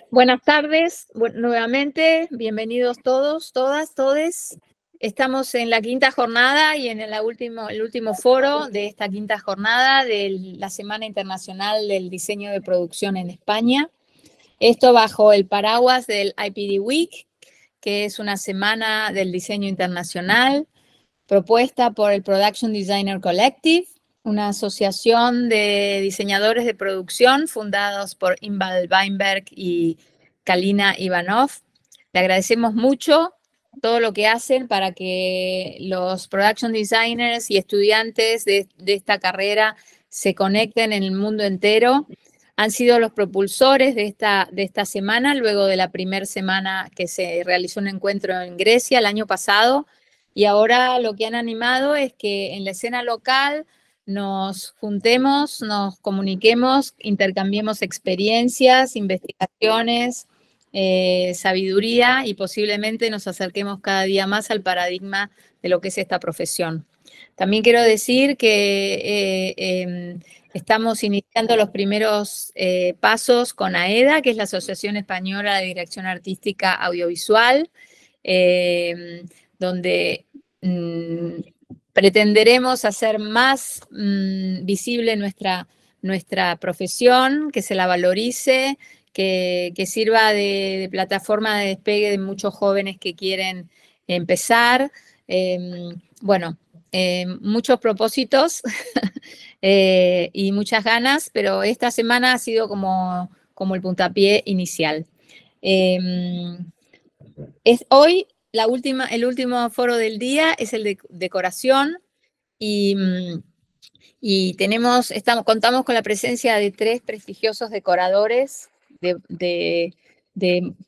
Buenas tardes, nuevamente, bienvenidos todos, todas, todes. Estamos en la quinta jornada y en el último foro de esta quinta jornada de la Semana Internacional del Diseño de Producción en España. Esto bajo el paraguas del IPD Week, que es una semana del diseño internacional propuesta por el Production Designer Collective, una asociación de diseñadores de producción fundados por Inbal Weinberg y Kalina Ivanov. Le agradecemos mucho todo lo que hacen para que los production designers y estudiantes de esta carrera se conecten en el mundo entero. Han sido los propulsores de esta semana, luego de la primera semana que se realizó un encuentro en Grecia el año pasado. Y ahora lo que han animado es que en la escena local nos juntemos, nos comuniquemos, intercambiemos experiencias, investigaciones, sabiduría y posiblemente nos acerquemos cada día más al paradigma de lo que es esta profesión. También quiero decir que estamos iniciando los primeros pasos con AEDA, que es la Asociación Española de Dirección Artística Audiovisual, donde pretenderemos hacer más visible nuestra profesión, que se la valorice, que sirva de plataforma de despegue de muchos jóvenes que quieren empezar. Muchos propósitos y muchas ganas, pero esta semana ha sido como el puntapié inicial. Hoy el último foro del día es el de decoración y contamos con la presencia de 3 prestigiosos decoradores de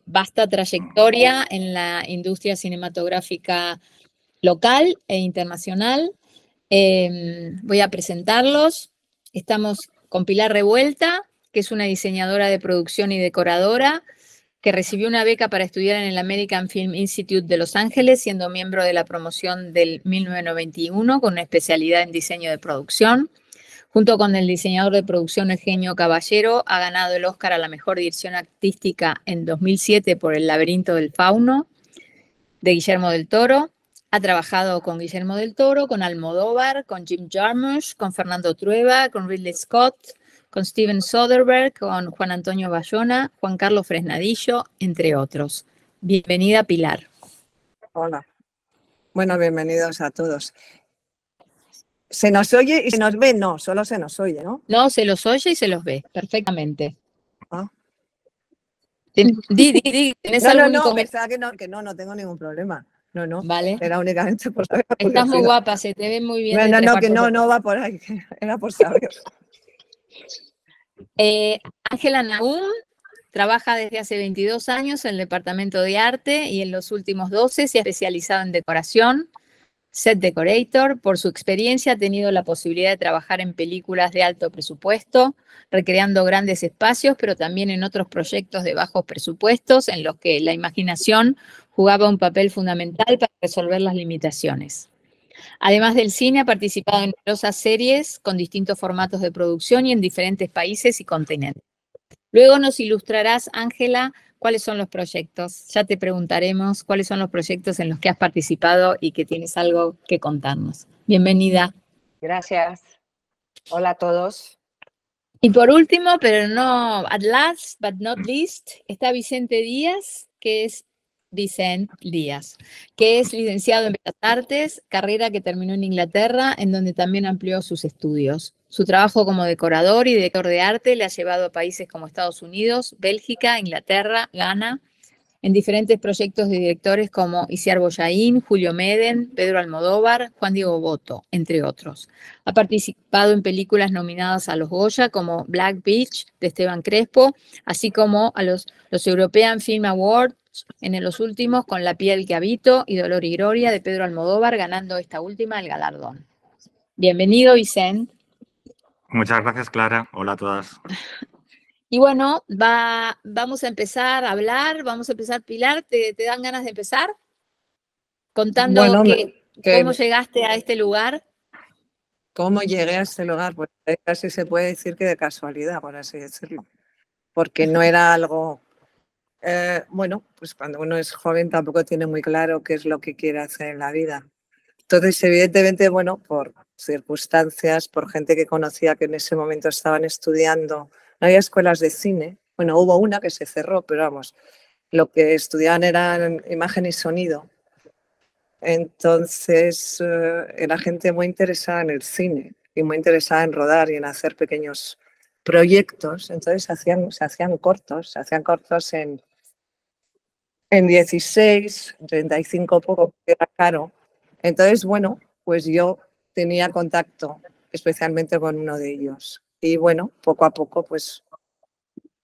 vasta trayectoria en la industria cinematográfica local e internacional. Voy a presentarlos. Estamos con Pilar Revuelta, que es una diseñadora de producción y decoradora, que recibió una beca para estudiar en el American Film Institute de Los Ángeles, siendo miembro de la promoción del 1991 con una especialidad en diseño de producción. Junto con el diseñador de producción Eugenio Caballero, ha ganado el Oscar a la mejor dirección artística en 2007 por El laberinto del fauno, de Guillermo del Toro. Ha trabajado con Guillermo del Toro, con Almodóvar, con Jim Jarmusch, con Fernando Trueba, con Ridley Scott, con Steven Soderbergh, con Juan Antonio Bayona, Juan Carlos Fresnadillo, entre otros. Bienvenida, Pilar. Hola. Bueno, bienvenidos a todos. ¿Se nos oye y se nos ve? No, solo se nos oye, ¿no? No, se los oye y se los ve perfectamente. Ah. ¿Tenés algún inconveniente? Pensaba que no tengo ningún problema. No, vale. Era únicamente por saber. Estás muy guapa, se te ve muy bien. No va por ahí, era por saber. Ángela Nahum trabaja desde hace 22 años en el Departamento de Arte y en los últimos 12 se ha especializado en decoración, set decorator. Por su experiencia ha tenido la posibilidad de trabajar en películas de alto presupuesto, recreando grandes espacios, pero también en otros proyectos de bajos presupuestos en los que la imaginación jugaba un papel fundamental para resolver las limitaciones. Además del cine, ha participado en numerosas series con distintos formatos de producción y en diferentes países y continentes. Luego nos ilustrarás, Ángela, cuáles son los proyectos. Ya te preguntaremos cuáles son los proyectos en los que has participado y que tienes algo que contarnos. Bienvenida. Gracias. Hola a todos. Y por último, pero no, at last but not least, está Vicente Díaz, que es licenciado en Bellas Artes, carrera que terminó en Inglaterra, en donde también amplió sus estudios. Su trabajo como decorador y director de arte le ha llevado a países como Estados Unidos, Bélgica, Inglaterra, Ghana, en diferentes proyectos de directores como Isiar Boyaín, Julio Meden, Pedro Almodóvar, Juan Diego Botto, entre otros. Ha participado en películas nominadas a los Goya como Black Beach de Esteban Crespo, así como a los European Film Awards en los últimos con La piel que habito y Dolor y Gloria de Pedro Almodóvar, ganando esta última el galardón. Bienvenido, Vicente. Muchas gracias, Clara. Hola a todas. Y bueno, vamos a empezar a hablar, vamos a empezar, Pilar, ¿te dan ganas de empezar? Contando cómo llegaste a este lugar. ¿Cómo llegué a este lugar? Pues casi se puede decir que de casualidad, por así decirlo. Porque no era algo bueno, pues cuando uno es joven tampoco tiene muy claro qué es lo que quiere hacer en la vida. Entonces, evidentemente, bueno, por circunstancias, por gente que conocía que en ese momento estaban estudiando, no había escuelas de cine. Bueno, hubo una que se cerró, pero vamos, lo que estudiaban era imagen y sonido. Entonces, era gente muy interesada en el cine y muy interesada en rodar y en hacer pequeños proyectos. Entonces, se hacían cortos en 16, 35 poco, que era caro. Entonces, bueno, pues yo tenía contacto especialmente con uno de ellos. Y bueno, poco a poco, pues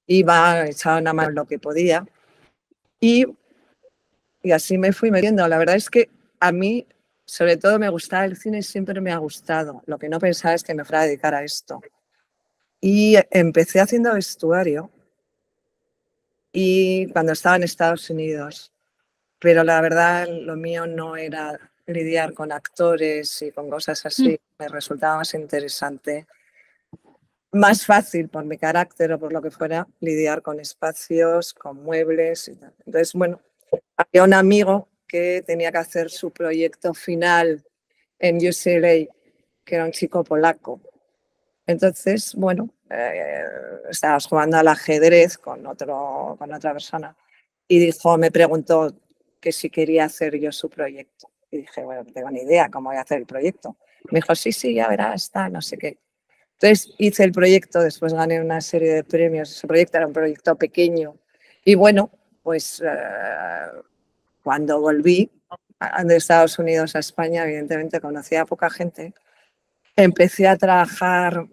iba, echaba una mano en lo que podía. Y así me fui metiendo. La verdad es que a mí, sobre todo, me gustaba el cine, siempre me ha gustado. Lo que no pensaba es que me fuera a dedicar a esto. Y empecé haciendo vestuario y cuando estaba en Estados Unidos. Pero la verdad, lo mío no era lidiar con actores y con cosas así. Me resultaba más interesante, más fácil por mi carácter o por lo que fuera, lidiar con espacios, con muebles y tal. Entonces, bueno, había un amigo que tenía que hacer su proyecto final en UCLA, que era un chico polaco. Entonces, bueno, estábamos jugando al ajedrez con otra persona y me preguntó que si quería hacer yo su proyecto. Y dije, bueno, no tengo ni idea cómo voy a hacer el proyecto. Me dijo, sí, ya verás, está, no sé qué. Entonces hice el proyecto, después gané una serie de premios. Ese proyecto era un proyecto pequeño. Y bueno, pues cuando volví de Estados Unidos a España, evidentemente conocía a poca gente. Empecé a trabajar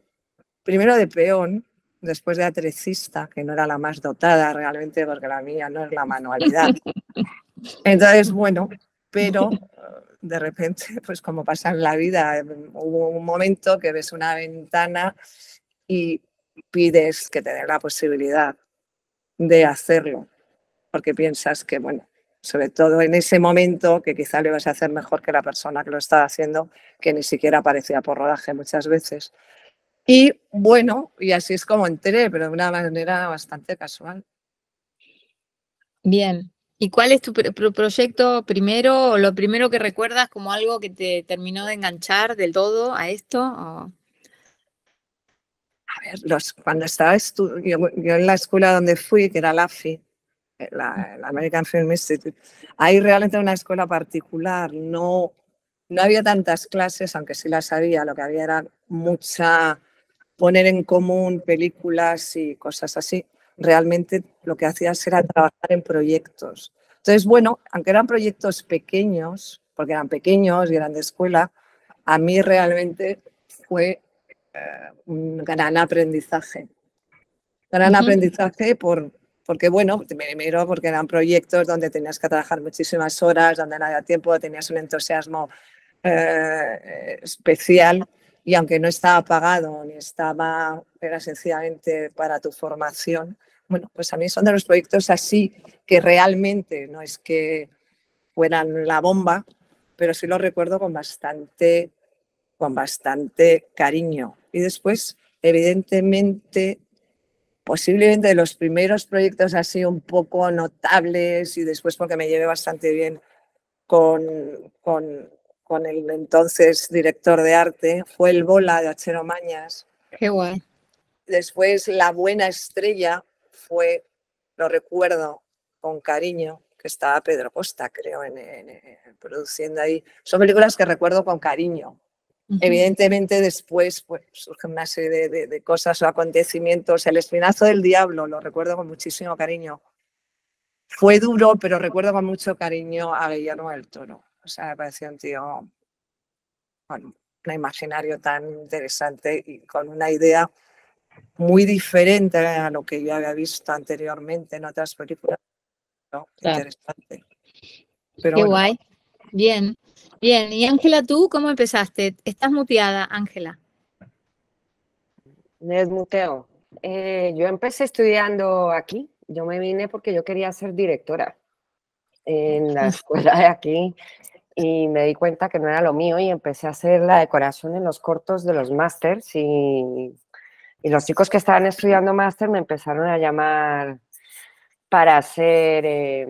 primero de peón, después de atrecista, que no era la más dotada realmente, porque la mía no es la manualidad. Entonces, bueno, pero de repente, pues como pasa en la vida, hubo un momento que ves una ventana y pides que te den la posibilidad de hacerlo, porque piensas que, bueno, sobre todo en ese momento, que quizá lo ibas a hacer mejor que la persona que lo estaba haciendo, que ni siquiera aparecía por rodaje muchas veces. Y bueno, y así es como entré, pero de una manera bastante casual. Bien. ¿Y cuál es tu proyecto primero o lo primero que recuerdas como algo que te terminó de enganchar del todo a esto? A ver, cuando estaba yo en la escuela donde fui, que era la AFI, la American Film Institute, ahí realmente era una escuela particular, no había tantas clases, aunque sí las había, lo que había era mucha poner en común películas y cosas así. Realmente lo que hacías era trabajar en proyectos. Entonces, bueno, aunque eran proyectos pequeños, porque eran pequeños y eran de escuela, a mí realmente fue un gran aprendizaje. Gran aprendizaje porque, bueno, primero porque eran proyectos donde tenías que trabajar muchísimas horas, donde no había tiempo, tenías un entusiasmo especial y aunque no estaba pagado ni era sencillamente para tu formación, bueno, pues a mí son de los proyectos así que realmente no es que fueran la bomba, pero sí lo recuerdo con bastante cariño. Y después, evidentemente, posiblemente de los primeros proyectos así un poco notables y después porque me llevé bastante bien con el entonces director de arte, fue El Bola de Achero Mañas. Qué guay. Después La Buena Estrella fue, lo recuerdo con cariño, que estaba Pedro Costa, creo, produciendo ahí. Son películas que recuerdo con cariño. Evidentemente después pues, surgen una serie de cosas o acontecimientos. El Espinazo del Diablo lo recuerdo con muchísimo cariño. Fue duro, pero recuerdo con mucho cariño a Guillermo del Toro. O sea, me pareció un tío, bueno, un imaginario tan interesante y con una idea muy diferente a lo que yo había visto anteriormente en otras películas. ¿No? Claro. Interesante. Pero Qué bueno. guay. Bien, bien. Y Ángela, ¿tú cómo empezaste? Estás muteada, Ángela. Me desmuteo. Yo empecé estudiando aquí. Yo me vine porque yo quería ser directora en la escuela de aquí y me di cuenta que no era lo mío y empecé a hacer la decoración en los cortos de los másters y los chicos que estaban estudiando máster me empezaron a llamar para hacer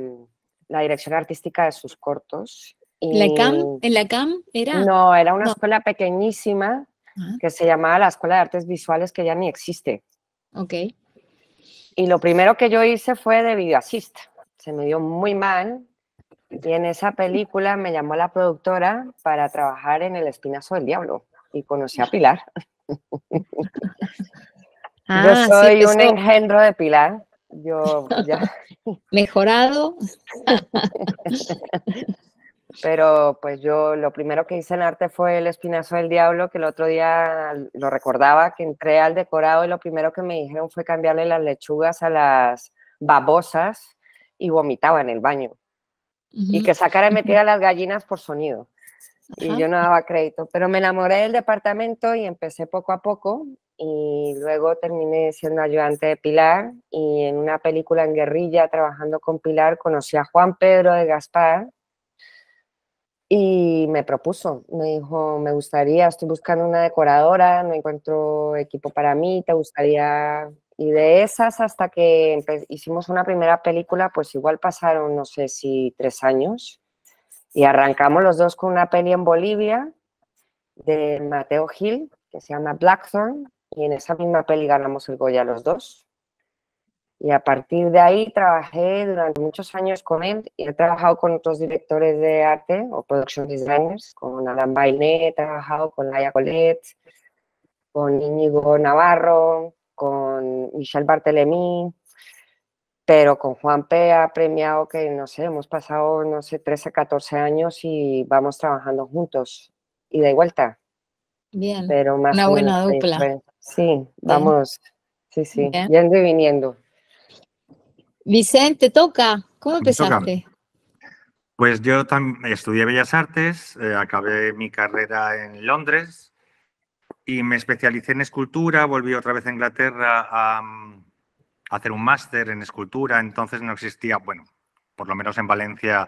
la dirección artística de sus cortos. ¿La Y CAM? ¿En la CAM era? no, era una No. escuela pequeñísima Ah, que se llamaba la Escuela de Artes Visuales, que ya ni existe. ok. Y lo primero que yo hice fue de videoasista. Se me dio muy mal. Y en esa película me llamó la productora para trabajar en El Espinazo del Diablo. Y conocí a Pilar. Yo Ah, sí, soy un empezó engendro de Pilar. Yo ya. mejorado. Pero pues yo lo primero que hice en arte fue El Espinazo del Diablo, que el otro día lo recordaba, que entré al decorado y lo primero que me dijeron fue cambiarle las lechugas a las babosas y vomitaba en el baño. Y que sacara y metiera las gallinas por sonido. Y Ajá. yo no daba crédito, pero me enamoré del departamento y empecé poco a poco y luego terminé siendo ayudante de Pilar y en una película en guerrilla trabajando con Pilar conocí a Juan Pedro de Gaspar y me propuso, me dijo, me gustaría, estoy buscando una decoradora, no encuentro equipo para mí, ¿te gustaría? Y de esas hasta que hicimos una primera película, pues igual pasaron, no sé si 3 años. Y arrancamos los dos con una peli en Bolivia de Mateo Gil, que se llama Blackthorn, y en esa misma peli ganamos el Goya los dos. Y a partir de ahí trabajé durante muchos años con él y he trabajado con otros directores de arte o production designers, con Alan Bainé, he trabajado con Laia Colette, con Íñigo Navarro, con Michel Barthélemy, pero con Juan P. ha premiado que, no sé, hemos pasado, no sé, 13, 14 años y vamos trabajando juntos, ida y vuelta, Bien, pero más una o menos buena ahí dupla. fue. Sí, vamos, sí, Bien. yendo y viniendo. Vicente, toca. ¿Cómo Me toca. empezaste? Pues yo también estudié Bellas Artes, acabé mi carrera en Londres y me especialicé en escultura, volví otra vez a Inglaterra a hacer un máster en escultura, entonces no existía, bueno, por lo menos en Valencia,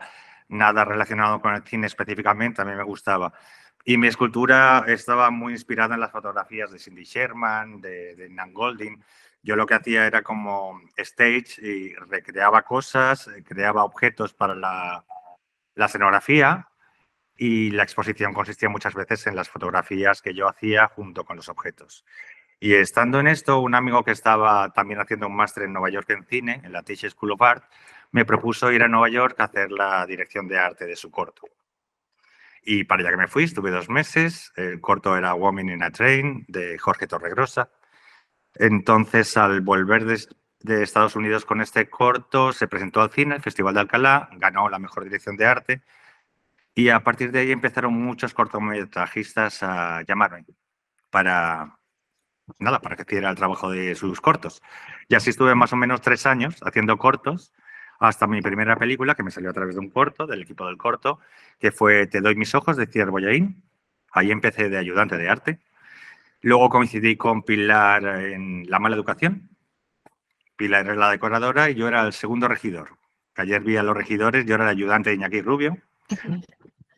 nada relacionado con el cine específicamente, a mí me gustaba. Y mi escultura estaba muy inspirada en las fotografías de Cindy Sherman, de Nan Goldin. Yo lo que hacía era como stage y recreaba cosas, creaba objetos para la escenografía y la exposición consistía muchas veces en las fotografías que yo hacía junto con los objetos. Y estando en esto, un amigo que estaba también haciendo un máster en Nueva York en cine, en la Tisch School of Art, me propuso ir a Nueva York a hacer la dirección de arte de su corto. Y para allá que me fui, estuve 2 meses. El corto era Woman in a Train, de Jorge Torregrosa. Entonces, al volver de Estados Unidos con este corto, se presentó al cine, el Festival de Alcalá, ganó la mejor dirección de arte. Y a partir de ahí empezaron muchos cortometrajistas a llamarme para que hiciera el trabajo de sus cortos. Y así estuve más o menos 3 años haciendo cortos hasta mi primera película, que me salió a través de un corto, del equipo del corto, que fue Te doy mis ojos, de Thierry Boyain. Ahí empecé de ayudante de arte. Luego coincidí con Pilar en La mala educación. Pilar era la decoradora y yo era el segundo regidor. Ayer vi a los regidores, yo era el ayudante de Iñaki Rubio.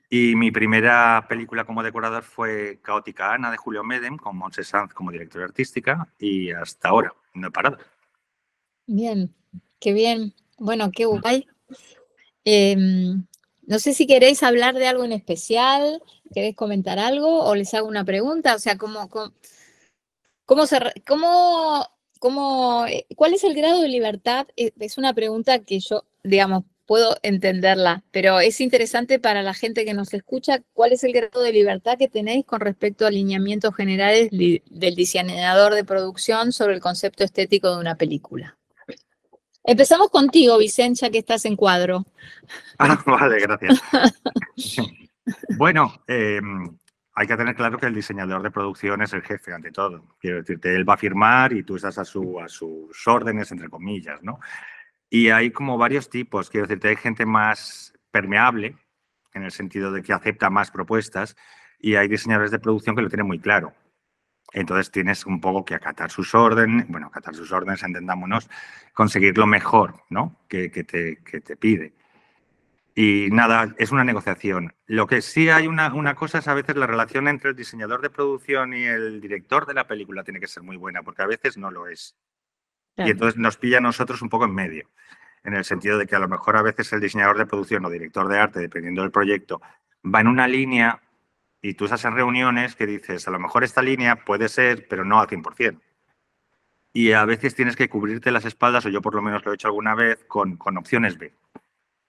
Y mi primera película como decorador fue Caótica Ana, de Julio Medem, con Montse Sanz como directora artística, y hasta ahora no he parado. Bien, qué bien. Bueno, qué guay. No sé si queréis hablar de algo en especial, queréis comentar algo o les hago una pregunta. O sea, ¿cuál es el grado de libertad? Es una pregunta que yo, digamos, puedo entenderla, pero es interesante para la gente que nos escucha. ¿Cuál es el grado de libertad que tenéis con respecto a alineamientos generales del diseñador de producción sobre el concepto estético de una película? Empezamos contigo, Vicencha, que estás en cuadro. Vale, gracias. Bueno, hay que tener claro que el diseñador de producción es el jefe ante todo. Quiero decirte, él va a firmar y tú estás a sus órdenes, entre comillas, ¿no? Y hay como varios tipos. Quiero decirte, hay gente más permeable, en el sentido de que acepta más propuestas, y hay diseñadores de producción que lo tienen muy claro. Entonces tienes un poco que acatar sus órdenes, entendámonos, conseguir lo mejor, ¿no? que te pide. Y nada, es una negociación. Lo que sí hay una cosa es a veces la relación entre el diseñador de producción y el director de la película tiene que ser muy buena, porque a veces no lo es. Claro. Y entonces nos pilla a nosotros un poco en medio. en el sentido de que a lo mejor a veces el diseñador de producción o director de arte, dependiendo del proyecto, va en una línea y tú estás en reuniones que dices, a lo mejor esta línea puede ser, pero no al 100%. Y a veces tienes que cubrirte las espaldas, o yo por lo menos lo he hecho alguna vez, con opciones B.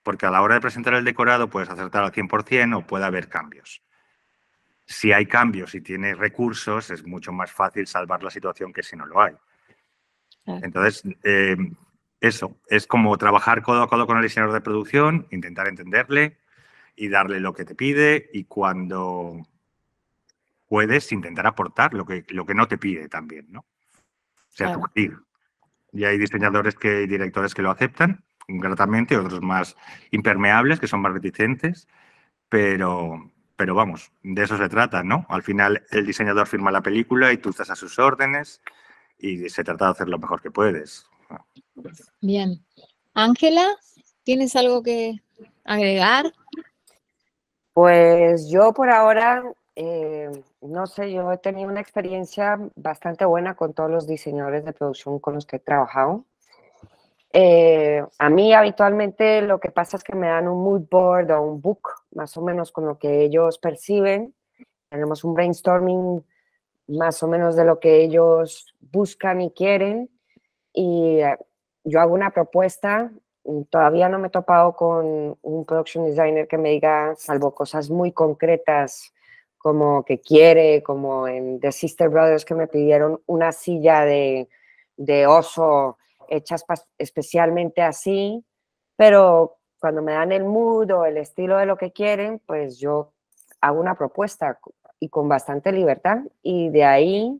Porque a la hora de presentar el decorado puedes acertar al 100% o puede haber cambios. Si hay cambios y tienes recursos, es mucho más fácil salvar la situación que si no lo hay. Entonces, eso, es como trabajar codo a codo con el diseñador de producción, intentar entenderle y darle lo que te pide, y cuando puedes intentar aportar lo que no te pide también, ¿no? O sea, Claro. Y hay diseñadores y directores que lo aceptan gratamente, otros más impermeables, que son más reticentes, pero vamos, de eso se trata, ¿no? Al final el diseñador firma la película y tú estás a sus órdenes y se trata de hacer lo mejor que puedes. Bien. Ángela, ¿tienes algo que agregar? Pues yo por ahora, no sé, yo he tenido una experiencia bastante buena con todos los diseñadores de producción con los que he trabajado. A mí habitualmente lo que pasa es que me dan un mood board o un book, más o menos con lo que ellos perciben. Tenemos un brainstorming más o menos de lo que ellos buscan y quieren. Y yo hago una propuesta. Todavía no me he topado con un production designer que me diga, salvo cosas muy concretas como que quiere, como en The Sister Brothers, que me pidieron una silla de oso hechas especialmente así, pero cuando me dan el mood o el estilo de lo que quieren, pues yo hago una propuesta y con bastante libertad, y de ahí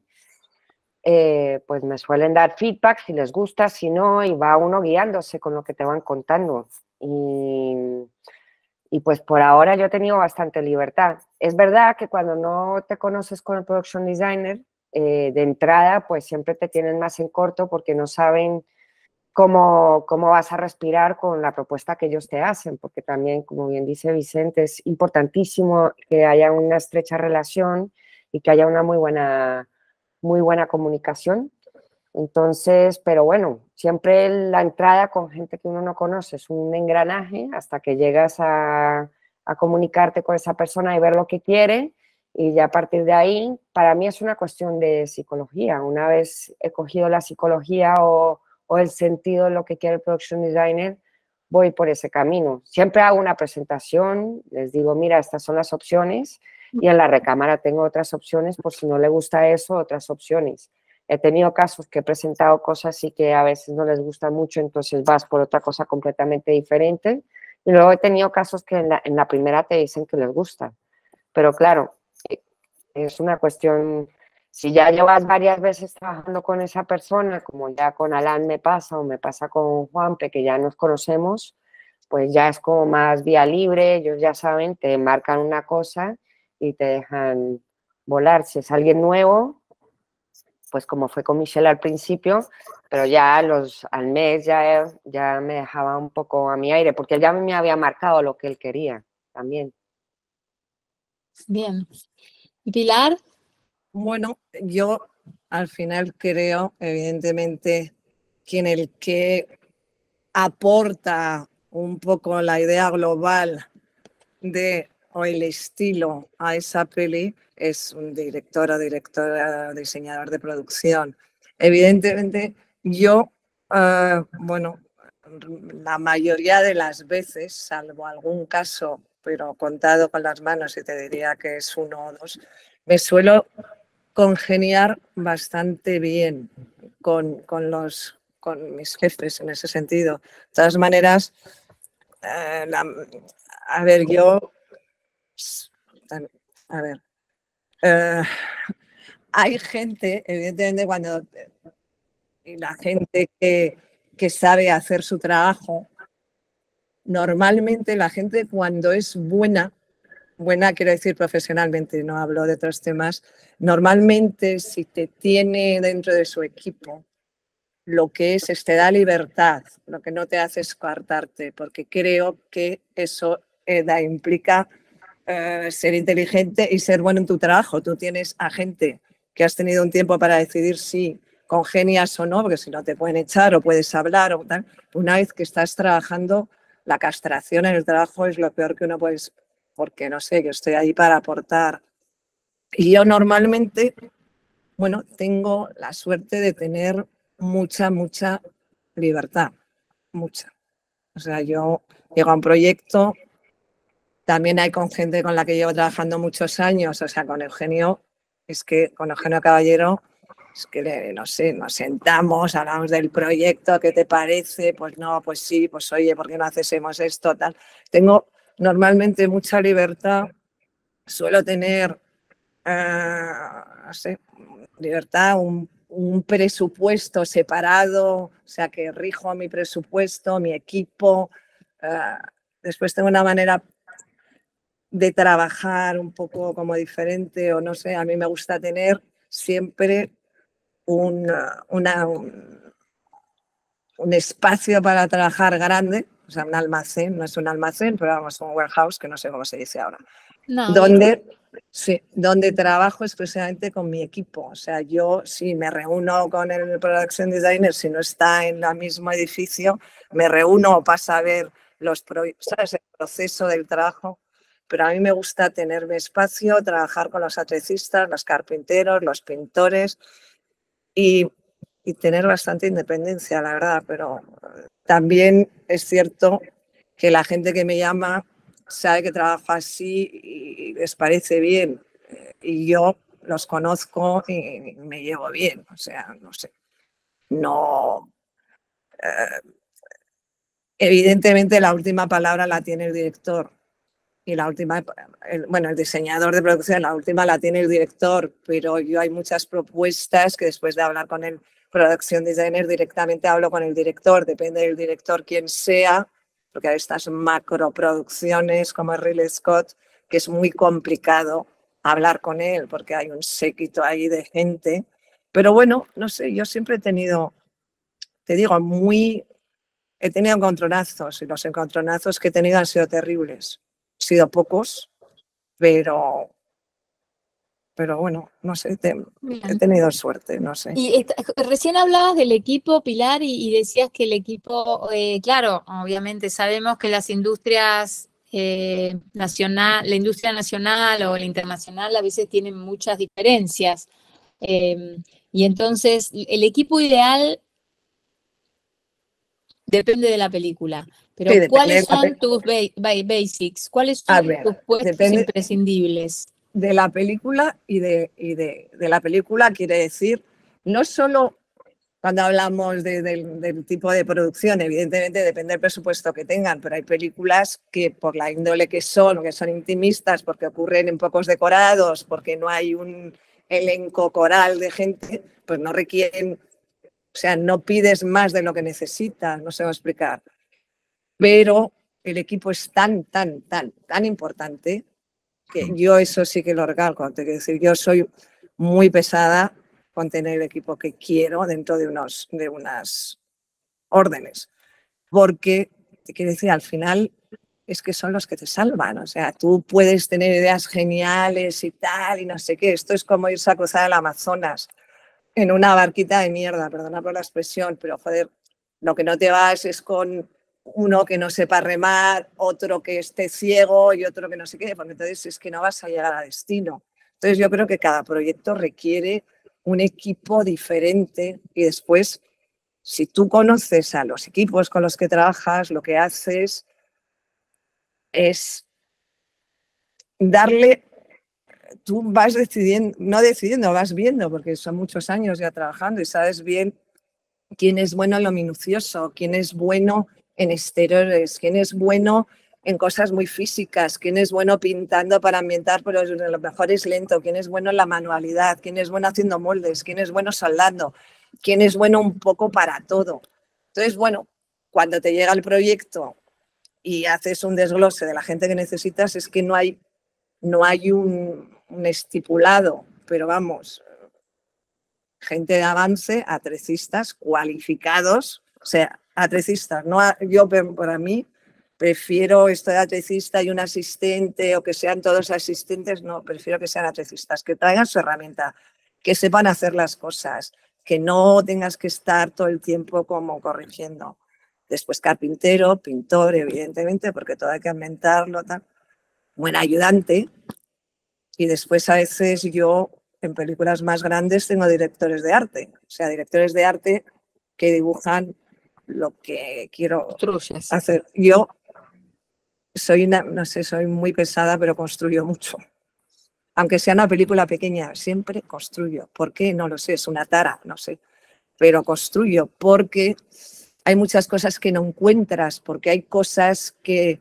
pues me suelen dar feedback si les gusta, si no, y va uno guiándose con lo que te van contando. Y pues por ahora yo he tenido bastante libertad. Es verdad que cuando no te conoces con el production designer, de entrada, pues siempre te tienen más en corto porque no saben cómo vas a respirar con la propuesta que ellos te hacen, porque también, como bien dice Vicente, es importantísimo que haya una estrecha relación y que haya una muy buena comunicación. Entonces, pero bueno, siempre la entrada con gente que uno no conoce es un engranaje hasta que llegas a comunicarte con esa persona y ver lo que quiere, y ya a partir de ahí, para mí es una cuestión de psicología. Una vez he cogido la psicología o el sentido de lo que quiere el production designer, voy por ese camino. Siempre hago una presentación, les digo, mira, estas son las opciones, y en la recámara tengo otras opciones por si no le gusta eso, otras opciones. He tenido casos que he presentado cosas y que a veces no les gusta mucho, entonces vas por otra cosa completamente diferente. Y luego he tenido casos que en la primera te dicen que les gusta. Pero claro, es una cuestión, si ya llevas varias veces trabajando con esa persona, como ya con Alan me pasa o me pasa con Juanpe, que ya nos conocemos, pues ya es como más vía libre, ellos ya saben, te marcan una cosa y te dejan volar. Si es alguien nuevo, pues como fue con Michelle al principio, pero ya al mes ya me dejaba un poco a mi aire, porque él ya me había marcado lo que él quería también. Bien. ¿Y Pilar? Bueno, yo al final creo, evidentemente, que en el que aporta un poco la idea global o el estilo a esa peli es un director o directora, diseñador de producción. Evidentemente, yo, bueno, la mayoría de las veces, salvo algún caso, pero contado con las manos, y te diría que es uno o dos, me suelo congeniar bastante bien con mis jefes en ese sentido. De todas maneras, a ver, hay gente, evidentemente, y la gente que sabe hacer su trabajo, normalmente la gente cuando es buena quiero decir profesionalmente, no hablo de otros temas, normalmente si te tiene dentro de su equipo, lo que es te da libertad, lo que no te hace es coartarte, porque creo que eso implica ser inteligente y ser bueno en tu trabajo. Tú tienes a gente que has tenido un tiempo para decidir si congenias o no, porque si no te pueden echar o puedes hablar o tal. Una vez que estás trabajando, la castración en el trabajo es lo peor que uno puede, porque no sé, yo estoy ahí para aportar. Y yo normalmente, bueno, tengo la suerte de tener mucha libertad, mucha. O sea, yo llego a un proyecto, también hay con gente con la que llevo trabajando muchos años, o sea, con Eugenio Caballero, es que, no sé, nos sentamos, hablamos del proyecto, ¿qué te parece? Pues no, pues sí, pues oye, ¿por qué no hacemos esto? Tal. Tengo normalmente mucha libertad, suelo tener, no sé, libertad, un presupuesto separado, o sea, que rijo mi presupuesto, mi equipo. Después tengo una manera de trabajar un poco como diferente, o no sé, a mí me gusta tener siempre un espacio para trabajar grande, o sea, un almacén, no es un almacén, pero vamos, un warehouse, que no sé cómo se dice ahora, No, donde trabajo exclusivamente con mi equipo. O sea, yo si me reúno con el production designer, si no está en el mismo edificio, me reúno para ver ¿sabes? El proceso del trabajo. Pero a mí me gusta tener mi espacio, trabajar con los atrecistas, los carpinteros, los pintores y tener bastante independencia, la verdad. Pero también es cierto que la gente que me llama sabe que trabajo así y les parece bien. Y yo los conozco y me llevo bien. O sea, no sé. No. Evidentemente la última palabra la tiene el director. Y la última, el diseñador de producción, la última la tiene el director, pero yo hay muchas propuestas que después de hablar con el production designer directamente hablo con el director, depende del director quién sea, porque hay estas macroproducciones como Ridley Scott, que es muy complicado hablar con él porque hay un séquito ahí de gente. Pero bueno, no sé, yo siempre he tenido, te digo, he tenido encontronazos y los encontronazos que he tenido han sido terribles. Han sido pocos, pero bueno, no sé, he tenido suerte, no sé. Y recién hablabas del equipo, Pilar, y decías que el equipo, claro, obviamente sabemos que las industrias la industria nacional o la internacional a veces tienen muchas diferencias. Y entonces, el equipo ideal depende de la película. Pero Sí, ¿cuáles son tus basics? ¿Cuáles son tus puestos imprescindibles? De la película y de la película quiere decir, no solo cuando hablamos del tipo de producción, evidentemente depende del presupuesto que tengan, pero hay películas que por la índole que son intimistas, porque ocurren en pocos decorados, porque no hay un elenco coral de gente, pues no requieren, o sea, no pides más de lo que necesitas, no sé cómo explicar. Pero el equipo es tan importante que yo eso sí que lo recalco. Te quiero decir, yo soy muy pesada con tener el equipo que quiero dentro de unas órdenes. Porque, te quiero decir, al final es que son los que te salvan. O sea, tú puedes tener ideas geniales y tal, y no sé qué. Esto es como irse a cruzar el Amazonas en una barquita de mierda, perdona por la expresión, pero joder, lo que no te vas es con uno que no sepa remar, otro que esté ciego y otro que no sé qué, porque entonces es que no vas a llegar a destino. Entonces yo creo que cada proyecto requiere un equipo diferente y después, si tú conoces a los equipos con los que trabajas, lo que haces es darle, tú vas decidiendo, vas viendo, porque son muchos años ya trabajando y sabes bien quién es bueno en lo minucioso, quién es bueno en exteriores, quién es bueno en cosas muy físicas, quién es bueno pintando para ambientar, pero a lo mejor es lento, quién es bueno en la manualidad, quién es bueno haciendo moldes, quién es bueno soldando, quién es bueno un poco para todo. Entonces, bueno, cuando te llega el proyecto y haces un desglose de la gente que necesitas, es que no hay un estipulado, pero vamos, gente de avance, atrecistas cualificados, o sea, atrecistas, no yo para mí prefiero esto de atrecista y un asistente o que sean todos asistentes, no, prefiero que sean atrecistas, que traigan su herramienta, que sepan hacer las cosas, que no tengas que estar todo el tiempo como corrigiendo. Después carpintero, pintor, evidentemente, porque todo hay que inventarlo, tal. Buen ayudante. Y después a veces yo, en películas más grandes, tengo directores de arte. O sea, directores de arte que dibujan lo que quiero Construyes. hacer. Yo soy no sé, soy muy pesada, pero construyo mucho. Aunque sea una película pequeña, siempre construyo. ¿Por qué? No lo sé, es una tara, no sé. Pero construyo porque hay muchas cosas que no encuentras, porque hay cosas que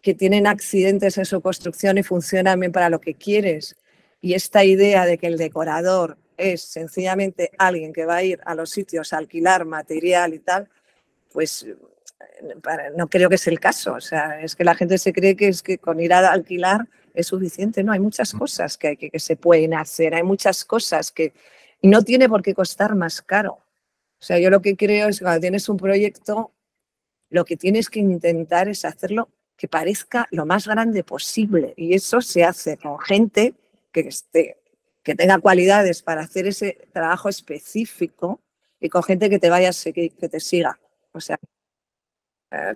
tienen accidentes en su construcción y funcionan bien para lo que quieres. Y esta idea de que el decorador es sencillamente alguien que va a ir a los sitios a alquilar material y tal, pues no creo que es el caso. O sea, es que la gente se cree que es que con ir a alquilar es suficiente. No, hay muchas cosas que se pueden hacer, hay muchas cosas que y no tiene por qué costar más caro. O sea, yo lo que creo es que cuando tienes un proyecto, lo que tienes que intentar es hacerlo que parezca lo más grande posible. Y eso se hace con gente que tenga cualidades para hacer ese trabajo específico y con gente que te vaya a seguir, que te siga. O sea,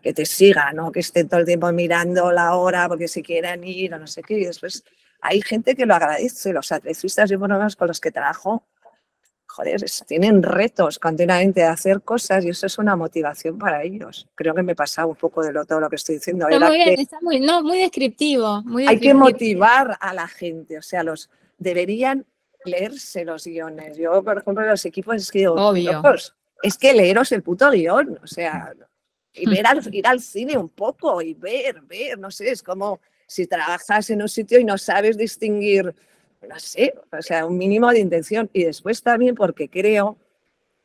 que te siga, no que estén todo el tiempo mirando la hora porque si quieren ir o no sé qué. Y después hay gente que lo agradece. Los atletistas, yo por lo menos con los que trabajo, joder, tienen retos continuamente de hacer cosas y eso es una motivación para ellos. Creo que me he pasado un poco de todo lo que estoy diciendo. Está muy bien, está muy descriptivo. Muy hay que descriptivo. motivar a la gente, o sea, deberían leerse los guiones. Yo, por ejemplo, los equipos es que digo, Obvio. locos, es que leeros el puto guión, o sea, y ir al cine un poco y ver, no sé, es como si trabajas en un sitio y no sabes distinguir, no sé, o sea, un mínimo de intención. Y después también porque creo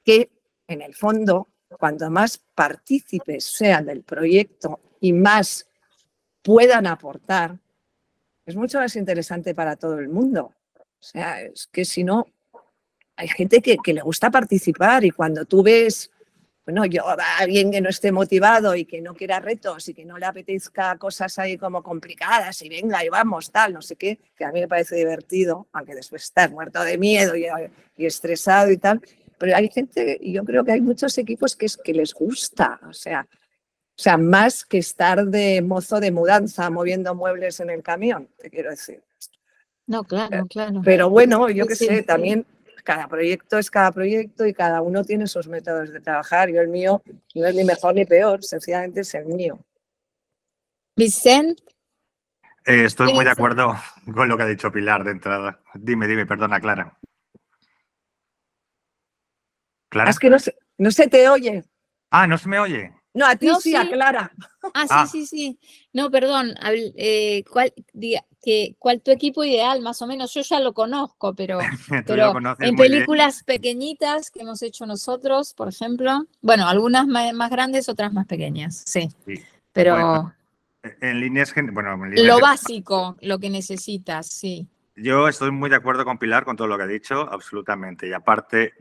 que, en el fondo, cuanto más partícipes sean del proyecto y más puedan aportar, es mucho más interesante para todo el mundo. O sea, es que si no, hay gente que le gusta participar y cuando tú ves, bueno, a alguien que no esté motivado y que no quiera retos y que no le apetezca cosas ahí como complicadas y venga y vamos, tal, no sé qué, que a mí me parece divertido, aunque después estás muerto de miedo y estresado y tal, pero hay gente, y yo creo que hay muchos equipos que les gusta, o sea, más que estar de mozo de mudanza moviendo muebles en el camión, te quiero decir. No, claro. Pero bueno, yo qué Sí. sé, también cada proyecto es cada proyecto y cada uno tiene sus métodos de trabajar. Yo el mío no es ni mejor ni peor, sencillamente es el mío. Vicente. Estoy muy de acuerdo con lo que ha dicho Pilar de entrada. Dime, perdona, Clara. ¿Clara? Es que no se te oye. Ah, ¿no se me oye? No, a ti No, sí, a sí. Clara. Sí. No, perdón. ¿Cuál tu equipo ideal, más o menos? Yo ya lo conozco, pero lo conoces en muy bien. películas pequeñitas que hemos hecho nosotros, por ejemplo, bueno, algunas más grandes, otras más pequeñas, sí. Pero bueno, en líneas lo básico, lo que necesitas, sí. Yo estoy muy de acuerdo con Pilar, con todo lo que ha dicho, absolutamente. Y aparte,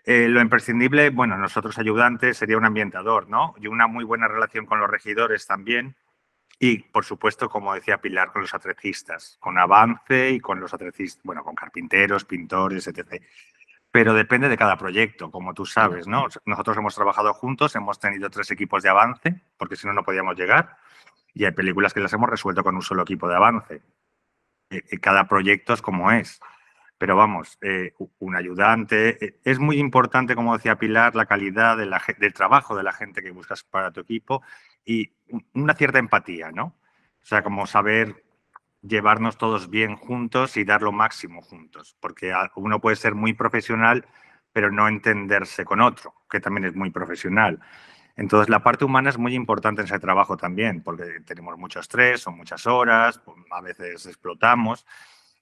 lo imprescindible, nosotros ayudantes, sería un ambientador, ¿no? Y una muy buena relación con los regidores también. Y, por supuesto, como decía Pilar, con los atletistas, con Avance y con los atletistas, con carpinteros, pintores, etc. Pero depende de cada proyecto, como tú sabes, ¿no? Nosotros hemos trabajado juntos, hemos tenido 3 equipos de Avance, porque si no, no podíamos llegar. Y hay películas que las hemos resuelto con un solo equipo de Avance. Cada proyecto es como es. Pero vamos, un ayudante. Es muy importante, como decía Pilar, la calidad del trabajo de la gente que buscas para tu equipo y una cierta empatía, ¿no? O sea, como saber llevarnos todos bien juntos y dar lo máximo juntos. Porque uno puede ser muy profesional, pero no entenderse con otro, que también es muy profesional. Entonces, la parte humana es muy importante en ese trabajo también, porque tenemos mucho estrés, son muchas horas, a veces explotamos.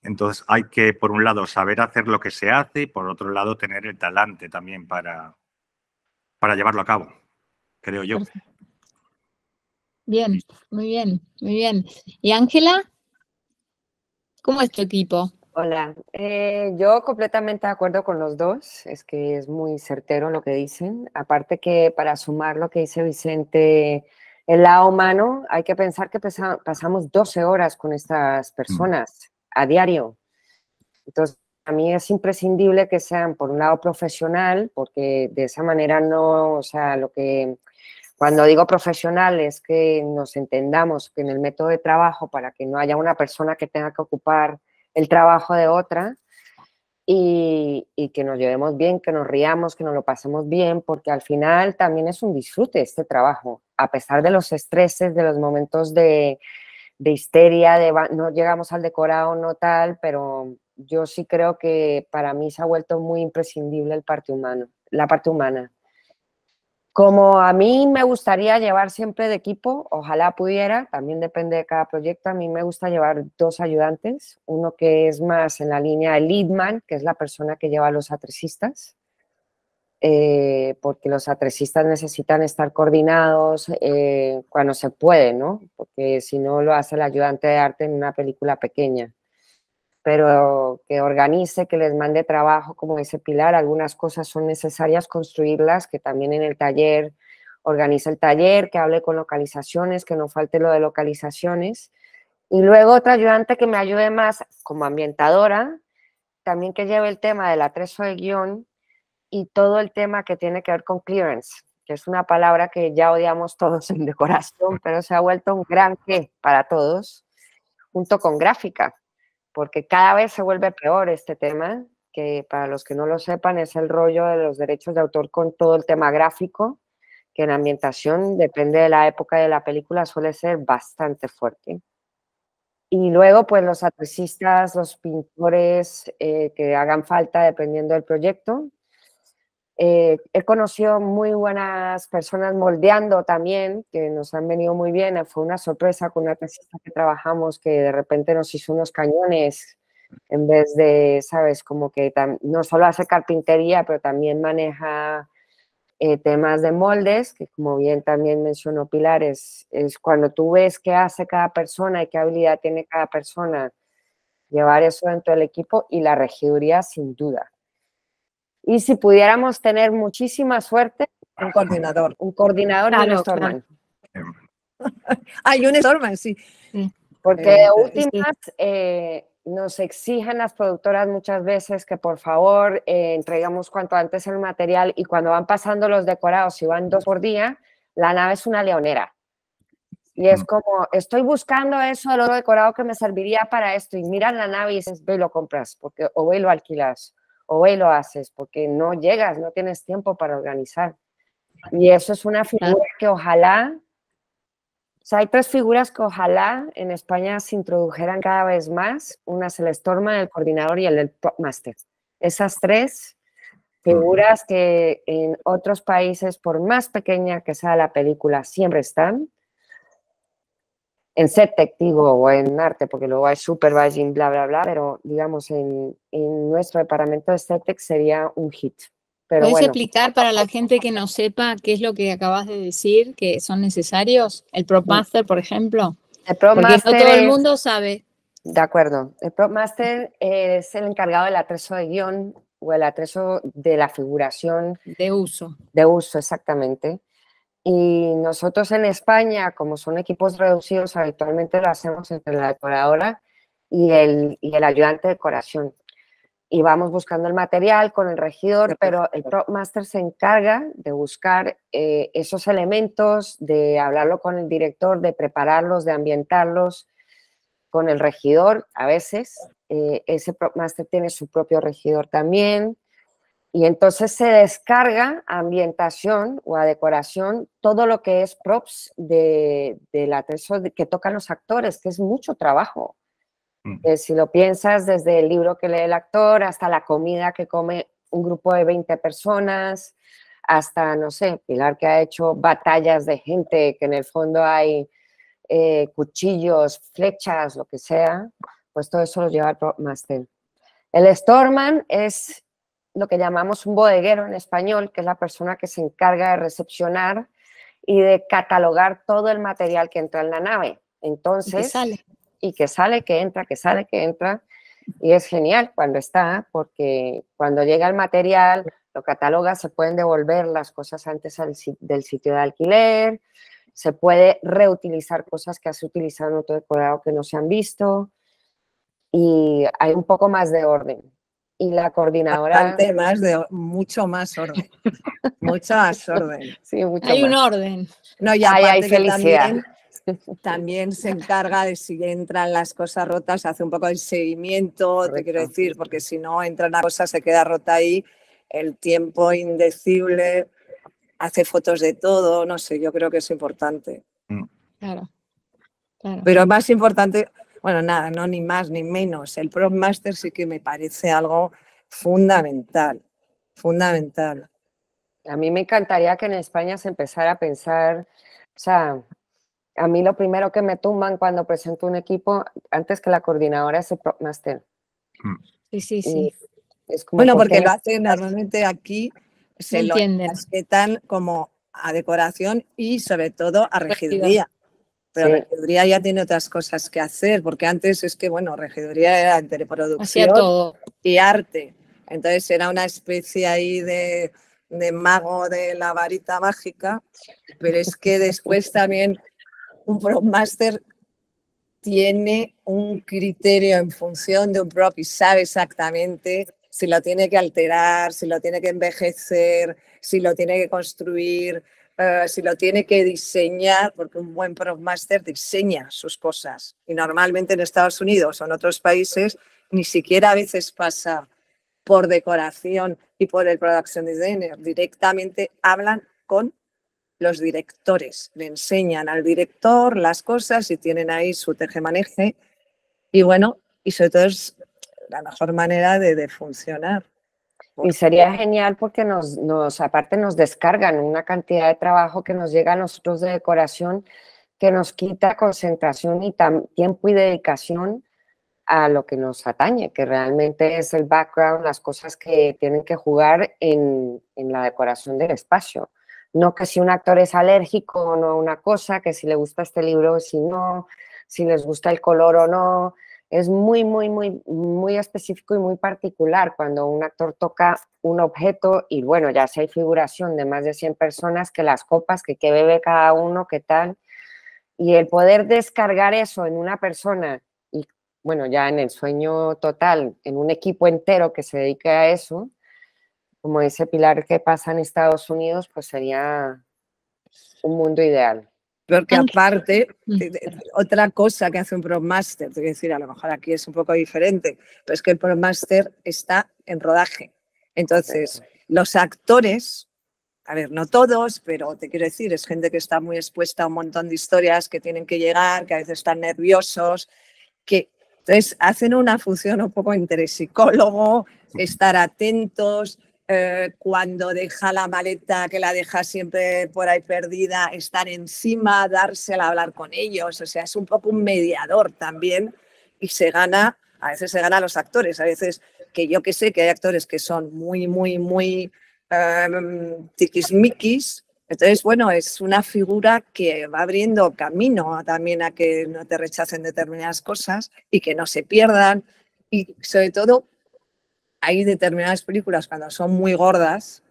Entonces, hay que, por un lado, saber hacer lo que se hace y, por otro lado, tener el talante también para llevarlo a cabo, creo yo. Bien, muy bien. ¿Y Ángela? ¿Cómo es tu equipo? Hola, yo completamente de acuerdo con los dos, es que es muy certero lo que dicen. Aparte que para sumar lo que dice Vicente, el lado humano, hay que pensar que pasamos 12 horas con estas personas a diario. Entonces, mí es imprescindible que sean, por un lado, profesional, porque de esa manera no, o sea, cuando digo profesional es que nos entendamos que en el método de trabajo, para que no haya una persona que tenga que ocupar el trabajo de otra, y que nos llevemos bien, que nos riamos, que nos lo pasemos bien, porque al final también es un disfrute este trabajo, a pesar de los estreses, de los momentos de histeria, no llegamos al decorado, no tal, pero yo sí creo que para mí se ha vuelto muy imprescindible la parte humana. Como a mí me gustaría llevar siempre de equipo, ojalá pudiera, también depende de cada proyecto, a mí me gusta llevar 2 ayudantes, uno que es más en la línea de leadman, que es la persona que lleva a los atrecistas, porque los atrecistas necesitan estar coordinados cuando se puede, ¿no? Porque si no lo hace el ayudante de arte en una película pequeña. Pero que organice, que les mande trabajo, como dice Pilar, algunas cosas son necesarias construirlas, que también en el taller organice el taller, que hable con localizaciones, que no falte lo de localizaciones. Y luego otra ayudante que me ayude más como ambientadora, también que lleve el tema del atrezo de guión y todo el tema que tiene que ver con clearance, que es una palabra que ya odiamos todos en decoración, pero se ha vuelto un gran qué para todos, junto con gráfica, porque cada vez se vuelve peor este tema, que para los que no lo sepan es el rollo de los derechos de autor con todo el tema gráfico, que en ambientación, depende de la época de la película, suele ser bastante fuerte. Y luego, pues los atrecistas, los pintores que hagan falta dependiendo del proyecto. He conocido muy buenas personas moldeando también, que nos han venido muy bien. Fue una sorpresa con una artista que trabajamos que de repente nos hizo unos cañones en vez de, ¿sabes? Como que no solo hace carpintería, pero también maneja temas de moldes, que como bien también mencionó Pilar, es cuando tú ves qué hace cada persona y qué habilidad tiene cada persona, llevar eso dentro del equipo y la regiduría sin duda. Y si pudiéramos tener muchísima suerte, Un coordinador. un coordinador y un storeman. Hay un storeman, sí. Porque de últimas nos exigen las productoras muchas veces que por favor entregamos cuanto antes el material, y cuando van pasando los decorados, si van 2 por día, la nave es una leonera. Y es como, estoy buscando eso, el otro decorado que me serviría para esto, y miran la nave y dices, ve y lo compras, porque, o ve y lo alquilas, o ve y lo haces, porque no llegas, no tienes tiempo para organizar. Y eso es una figura que ojalá, o sea, hay 3 figuras que ojalá en España se introdujeran cada vez más. Una es el storeman, el coordinador y el prop master. Esas 3 figuras que en otros países, por más pequeña que sea la película, siempre están. En set digo, o en arte, porque luego hay supervising, bla, bla, bla, pero digamos en nuestro departamento de SETEC sería un hit. Pero ¿Puedes bueno, explicar para la gente que no sepa qué es lo que acabas de decir, que son necesarios? El Prop Master, por ejemplo. el Prop Porque Master no todo el mundo sabe. De acuerdo. El Prop Master es el encargado del atrezo de guión o el atrezo de la figuración. De uso. De uso, exactamente. Y nosotros en España, como son equipos reducidos, habitualmente lo hacemos entre la decoradora y el ayudante de decoración. Y vamos buscando el material con el regidor, pero el Prop Master se encarga de buscar esos elementos, de hablarlo con el director, de prepararlos, de ambientarlos con el regidor a veces. Ese Prop Master tiene su propio regidor también. Y entonces se descarga a ambientación o a decoración todo lo que es props del atrezo que tocan los actores, que es mucho trabajo. Si lo piensas, desde el libro que lee el actor hasta la comida que come un grupo de 20 personas, hasta, no sé, Pilar que ha hecho batallas de gente, que en el fondo hay cuchillos, flechas, lo que sea, pues todo eso lo lleva el Prop Master. El storeman es lo que llamamos un bodeguero en español, que es la persona que se encarga de recepcionar y de catalogar todo el material que entra en la nave. Entonces, que sale, que entra, que sale, que entra. Y es genial cuando está, porque cuando llega el material, lo cataloga, se pueden devolver las cosas antes del sitio de alquiler, se puede reutilizar cosas que has utilizado en otro decorado que no se han visto, y hay un poco más de orden. y la coordinadora... Bastante más, mucho más orden. Mucho más orden. Sí, mucho Hay un más. orden. No, y Hay aparte que felicidad. también se encarga de si entran las cosas rotas, hace un poco el seguimiento, Correcto. te quiero decir, porque si no entra una cosa, se queda rota ahí, el tiempo indecible, hace fotos de todo, no sé, yo creo que es importante. Claro, claro. Pero más importante, bueno, nada, no ni más ni menos, el Prop Master sí que me parece algo fundamental, fundamental. A mí me encantaría que en España se empezara a pensar, o sea, a mí lo primero que me tumban cuando presento un equipo, antes que la coordinadora, es el Prop Master. Sí, sí, Y sí. es como, Bueno, ¿por porque qué lo no? hacen normalmente aquí, se No lo entienden. encasquetan como a decoración y sobre todo a regiduría. Pero Sí, regiduría ya tiene otras cosas que hacer, porque antes es que, bueno, regiduría era entre Hacía producción todo. y arte. Entonces era una especie ahí de mago de la varita mágica, pero es que después también un prop master tiene un criterio en función de un prop y sabe exactamente si lo tiene que alterar, si lo tiene que envejecer, si lo tiene que construir, si lo tiene que diseñar, porque un buen prop master diseña sus cosas. Y normalmente en Estados Unidos o en otros países ni siquiera a veces pasa por decoración y por el production designer. Directamente hablan con los directores, le enseñan al director las cosas y tienen ahí su tejemaneje y bueno, y sobre todo es la mejor manera de funcionar. y sería genial porque aparte nos descargan una cantidad de trabajo que nos llega a nosotros de decoración que nos quita concentración y tiempo y dedicación a lo que nos atañe, que realmente es el background, las cosas que tienen que jugar en la decoración del espacio. No que si un actor es alérgico o no a una cosa, que si le gusta este libro o si no, si les gusta el color o no. Es muy, muy, muy, muy específico y muy particular cuando un actor toca un objeto y bueno, ya si hay figuración de más de 100 personas, que las copas, que qué bebe cada uno, qué tal. Y el poder descargar eso en una persona y, bueno, ya en el sueño total, en un equipo entero que se dedique a eso, como dice Pilar, que pasa en Estados Unidos, pues sería un mundo ideal. Porque aparte, otra cosa que hace un Prop Master, te voy a decir, a lo mejor aquí es un poco diferente, pero es que el Prop Master está en rodaje. Entonces, los actores, a ver, no todos, pero te quiero decir, es gente que está muy expuesta a un montón de historias que tienen que llegar, que a veces están nerviosos, que entonces hacen una función un poco entre psicólogo, estar atentos, cuando deja la maleta, que la deja siempre por ahí perdida, estar encima, dársela, hablar con ellos, o sea, es un poco un mediador también y se gana, a veces se gana a los actores, a veces que yo que sé que hay actores que son muy, muy, muy tiquismiquis. Entonces, bueno, es una figura que va abriendo camino también a que no te rechacen determinadas cosas y que no se pierdan. Y sobre todo, hay determinadas películas cuando son muy gordas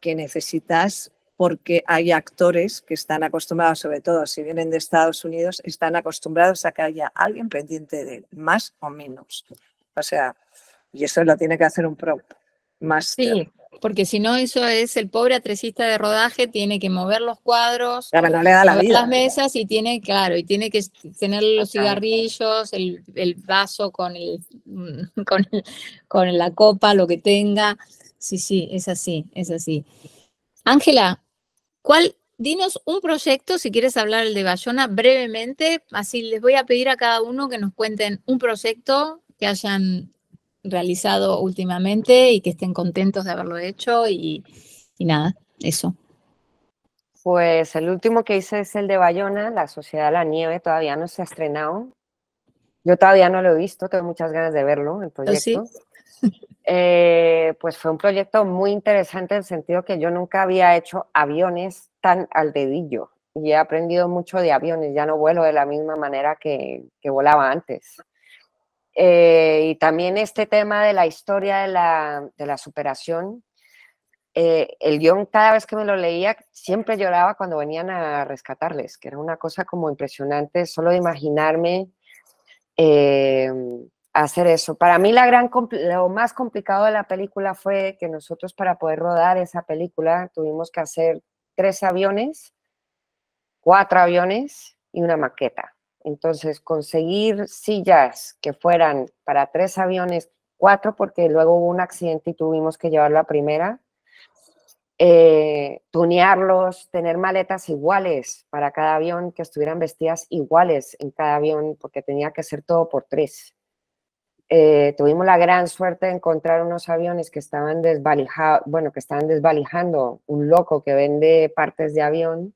que necesitas, porque hay actores que están acostumbrados, sobre todo si vienen de Estados Unidos, están acostumbrados a que haya alguien pendiente de él, más o menos. O sea, y eso lo tiene que hacer un prop master. Sí, porque si no, eso es el pobre atresista de rodaje, tiene que mover los cuadros, Claro, no le da la mover vida. las mesas y tiene, claro, y tiene que tener los cigarrillos, el vaso con la copa, lo que tenga. Sí, sí, es así, es así. Ángela, dinos un proyecto, si quieres hablar el de Bayona, brevemente, así les voy a pedir a cada uno que nos cuenten un proyecto que hayan realizado últimamente y que estén contentos de haberlo hecho y nada, eso. Pues el último que hice es el de Bayona, La Sociedad de la Nieve, todavía no se ha estrenado. Yo todavía no lo he visto, tengo muchas ganas de verlo, el proyecto. ¿Sí? Pues fue un proyecto muy interesante en el sentido que yo nunca había hecho aviones tan al dedillo y he aprendido mucho de aviones, ya no vuelo de la misma manera que volaba antes. Y también este tema de la historia de la superación, el guión cada vez que me lo leía siempre lloraba cuando venían a rescatarles, que era una cosa como impresionante solo de imaginarme hacer eso. Para mí lo más complicado de la película fue que nosotros, para poder rodar esa película, tuvimos que hacer 3 aviones, 4 aviones y una maqueta. Entonces, conseguir sillas que fueran para 3 aviones, 4, porque luego hubo un accidente y tuvimos que llevarlo a primera, tunearlos, tener maletas iguales para cada avión, que estuvieran vestidas iguales en cada avión, porque tenía que ser todo por 3. Tuvimos la gran suerte de encontrar unos aviones que estaban desvalijando, un loco que vende partes de avión,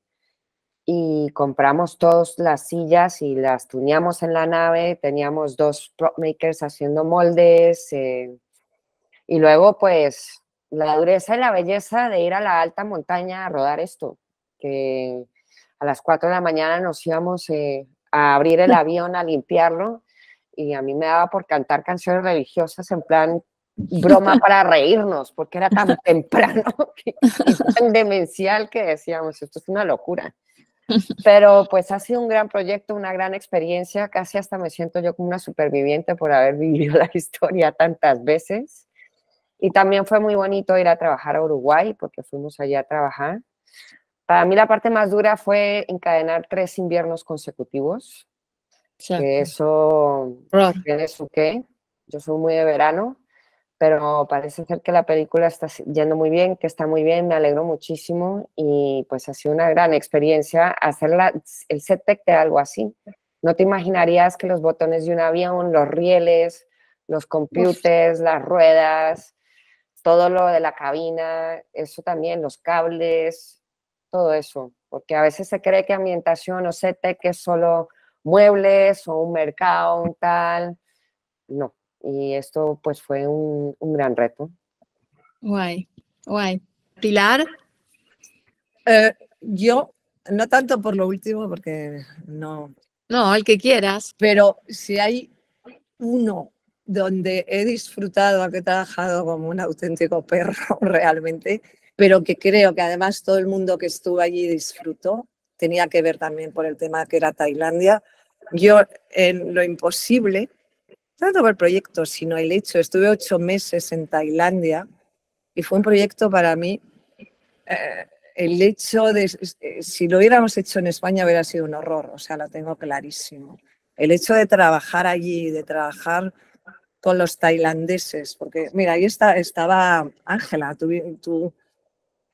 y compramos todas las sillas y las tuneamos en la nave. Teníamos 2 prop makers haciendo moldes, y luego pues la dureza y la belleza de ir a la alta montaña a rodar esto, que a las 4 de la mañana nos íbamos a abrir el avión, a limpiarlo, y a mí me daba por cantar canciones religiosas en plan broma para reírnos, porque era tan temprano y tan demencial que decíamos, esto es una locura. Pero pues ha sido un gran proyecto, una gran experiencia, casi hasta me siento yo como una superviviente por haber vivido la historia tantas veces. Y también fue muy bonito ir a trabajar a Uruguay, porque fuimos allá a trabajar. Para mí la parte más dura fue encadenar 3 inviernos consecutivos, que eso tiene su qué. Yo soy muy de verano, pero parece ser que la película está yendo muy bien, que está muy bien, me alegro muchísimo, y pues ha sido una gran experiencia hacer el set tech de algo así. No te imaginarías que los botones de un avión, los rieles, los computers, las ruedas, todo lo de la cabina, eso también, los cables, todo eso, porque a veces se cree que ambientación o set tech es solo muebles o un mercado, un tal, no. Y esto pues fue un gran reto. Guay, guay. Pilar. Yo, no tanto por lo último, porque no. No, el que quieras. Pero si hay uno donde he disfrutado, que he trabajado como un auténtico perro realmente, pero que creo que además todo el mundo que estuvo allí disfrutó, tenía que ver también por el tema que era Tailandia. Yo en Lo Imposible, no tanto por el proyecto, sino el hecho, estuve 8 meses en Tailandia y fue un proyecto para mí, el hecho de, si lo hubiéramos hecho en España hubiera sido un horror, o sea, lo tengo clarísimo. El hecho de trabajar allí, de trabajar con los tailandeses, porque mira, ahí estaba Ángela, tú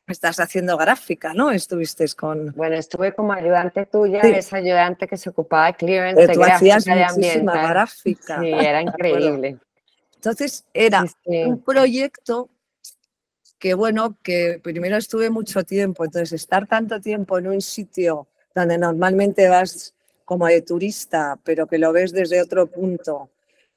estás haciendo gráfica, ¿no? Estuviste con... Bueno, estuve como ayudante tuya, Sí. Esa ayudante que se ocupaba de clearance, de Tú gráfica, hacías de muchísima ambiental. gráfica. Sí, era increíble. Entonces era un proyecto que, bueno, que primero estuve mucho tiempo, entonces estar tanto tiempo en un sitio donde normalmente vas como de turista, pero que lo ves desde otro punto.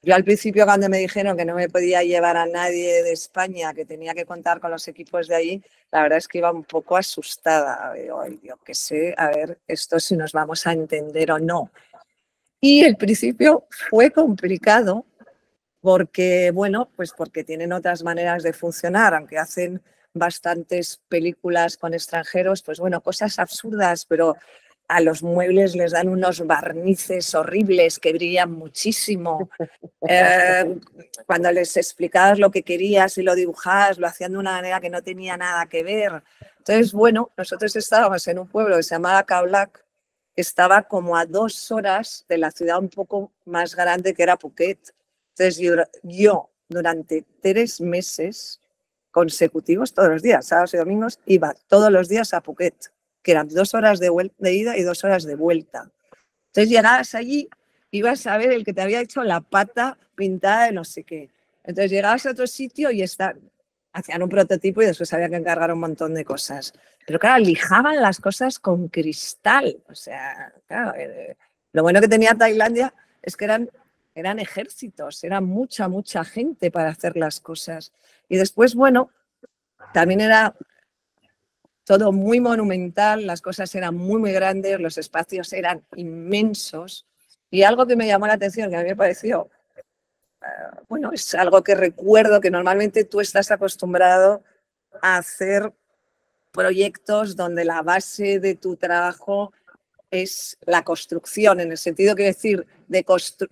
Yo al principio, cuando me dijeron que no me podía llevar a nadie de España, que tenía que contar con los equipos de allí, la verdad es que iba un poco asustada. Yo qué sé, a ver, esto si nos vamos a entender o no. Y el principio fue complicado porque, bueno, pues porque tienen otras maneras de funcionar, aunque hacen bastantes películas con extranjeros, pues bueno, cosas absurdas, pero a los muebles les dan unos barnices horribles que brillan muchísimo. Cuando les explicabas lo que querías y lo dibujabas, lo hacían de una manera que no tenía nada que ver. Entonces, bueno, nosotros estábamos en un pueblo que se llamaba Kaolack, que estaba como a 2 horas de la ciudad un poco más grande que era Phuket. Entonces yo durante 3 meses consecutivos, todos los días, sábados y domingos, iba todos los días a Phuket, que eran 2 horas de ida y 2 horas de vuelta. Entonces llegabas allí, ibas a ver el que te había hecho la pata pintada de no sé qué. Entonces llegabas a otro sitio y hacían un prototipo y después había que encargar un montón de cosas. Pero claro, lijaban las cosas con cristal. O sea, claro, lo bueno que tenía Tailandia es que eran ejércitos, era mucha gente para hacer las cosas. Y después, bueno, también era todo muy monumental, las cosas eran muy grandes, los espacios eran inmensos. Y algo que me llamó la atención, que a mí me pareció, bueno, es algo que recuerdo, que normalmente tú estás acostumbrado a hacer proyectos donde la base de tu trabajo es la construcción, en el sentido que decir, de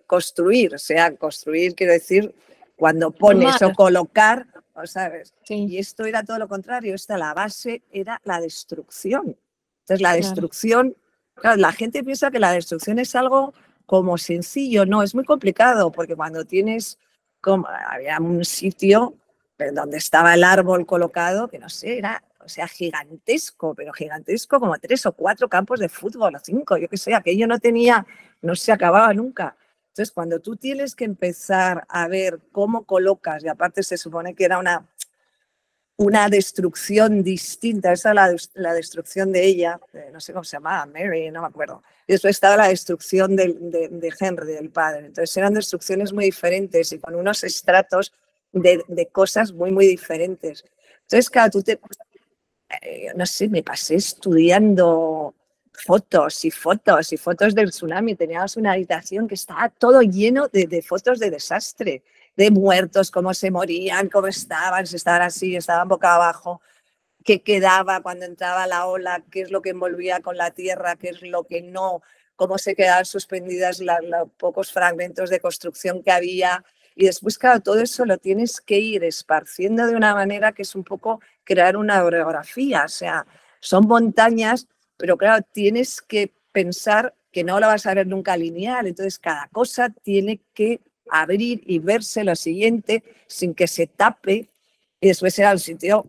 construir, o sea, construir quiero decir cuando pones Formar. o colocar, ¿sabes? Sí, Y esto era todo lo contrario, la base era la destrucción. Entonces la claro. destrucción, claro, la gente piensa que la destrucción es algo como sencillo, no, es muy complicado porque cuando tienes, había un sitio donde estaba el árbol colocado, que no sé, era, o sea, gigantesco, pero gigantesco como 3 o 4 campos de fútbol o 5, yo qué sé, aquello no se acababa nunca. Entonces, cuando tú tienes que empezar a ver cómo colocas, y aparte se supone que era una destrucción distinta, esa es la destrucción de ella, no sé cómo se llamaba, Mary, no me acuerdo. Y después estaba la destrucción de Henry, del padre. Entonces eran destrucciones muy diferentes y con unos estratos de cosas muy, muy diferentes. Entonces, claro, no sé, me pasé estudiando fotos y fotos y fotos del tsunami. Teníamos una habitación que estaba todo lleno de fotos de desastre, de muertos, cómo se morían, cómo estaban, si estaban así, estaban boca abajo, qué quedaba cuando entraba la ola, qué es lo que envolvía con la tierra, qué es lo que no, cómo se quedaban suspendidas los pocos fragmentos de construcción que había. Y después, claro, todo eso lo tienes que ir esparciendo de una manera que es un poco crear una orografía. O sea, son montañas, pero claro, tienes que pensar que no la vas a ver nunca lineal. Entonces, cada cosa tiene que abrir y verse lo siguiente sin que se tape. Y después era un sitio,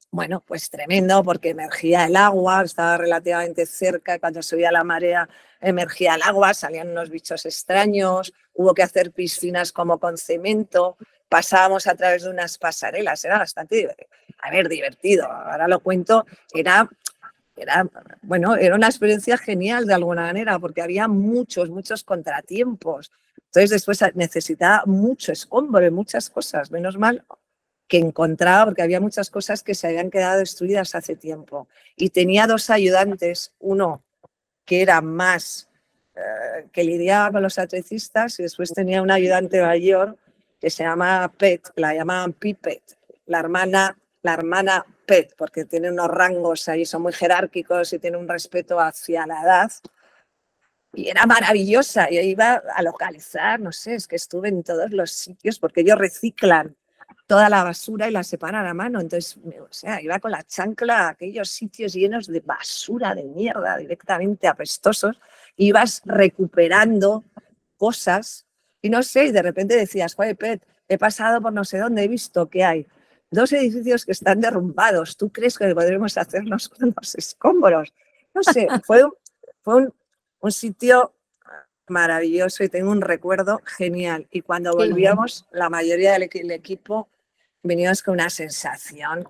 bueno, pues tremendo porque emergía el agua, estaba relativamente cerca y cuando subía la marea emergía el agua, salían unos bichos extraños, hubo que hacer piscinas como con cemento, pasábamos a través de unas pasarelas, era bastante, divertido, ahora lo cuento, era una experiencia genial de alguna manera porque había muchos contratiempos. Entonces después necesitaba mucho escombro y muchas cosas, menos mal que encontraba, porque había muchas cosas que se habían quedado destruidas hace tiempo. Y tenía 2 ayudantes, uno que era más, que lidiaba con los atletistas, y después tenía un ayudante mayor que se llamaba Pet, la llamaban Pipet, la hermana Pet, porque tiene unos rangos ahí, son muy jerárquicos y tiene un respeto hacia la edad. Y era maravillosa, yo iba a localizar, no sé, es que estuve en todos los sitios, porque ellos reciclan toda la basura y la separan a mano. Entonces, o sea, iba con la chancla a aquellos sitios llenos de basura, de mierda, directamente apestosos. Ibas recuperando cosas y no sé, y de repente decías, joder, Pet, he pasado por no sé dónde, he visto que hay 2 edificios que están derrumbados. ¿Tú crees que podremos hacernos con los escombros? No sé, fue un sitio maravilloso y tengo un recuerdo genial. Y cuando volvíamos, la mayoría del equipo veníamos con una sensación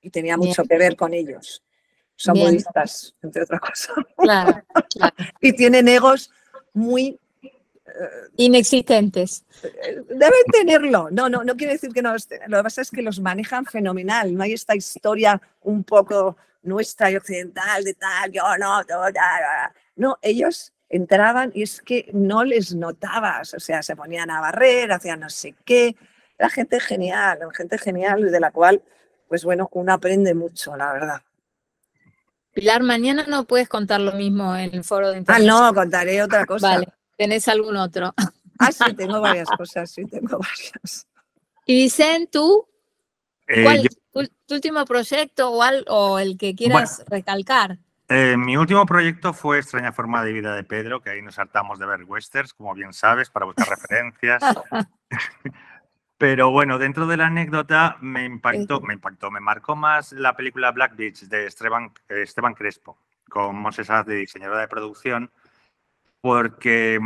y tenía mucho que ver con ellos. Son budistas, entre otras cosas. Claro, claro. Y tienen egos muy... inexistentes. Deben tenerlo. No quiere decir que no. Lo que pasa es que los manejan fenomenal. No hay esta historia un poco nuestra y occidental de tal, yo no, no, ellos entraban y es que no les notabas, o sea, se ponían a barrer, hacían no sé qué. Era gente genial de la cual, pues bueno, uno aprende mucho, la verdad. Pilar, mañana no puedes contar lo mismo en el foro de Ah, internet. no, contaré otra cosa. Vale, ¿tenés algún otro? Ah, sí, tengo varias cosas, sí, tengo varias. Y Vicente, ¿tú? ¿Cuál tu último proyecto o el que quieras recalcar? Mi último proyecto fue Extraña forma de vida de Pedro, que ahí nos hartamos de ver westerns, como bien sabes, para buscar referencias. Pero bueno, dentro de la anécdota me marcó más la película Black Beach de Esteban Crespo, con Moses Saad de diseñadora de producción, porque,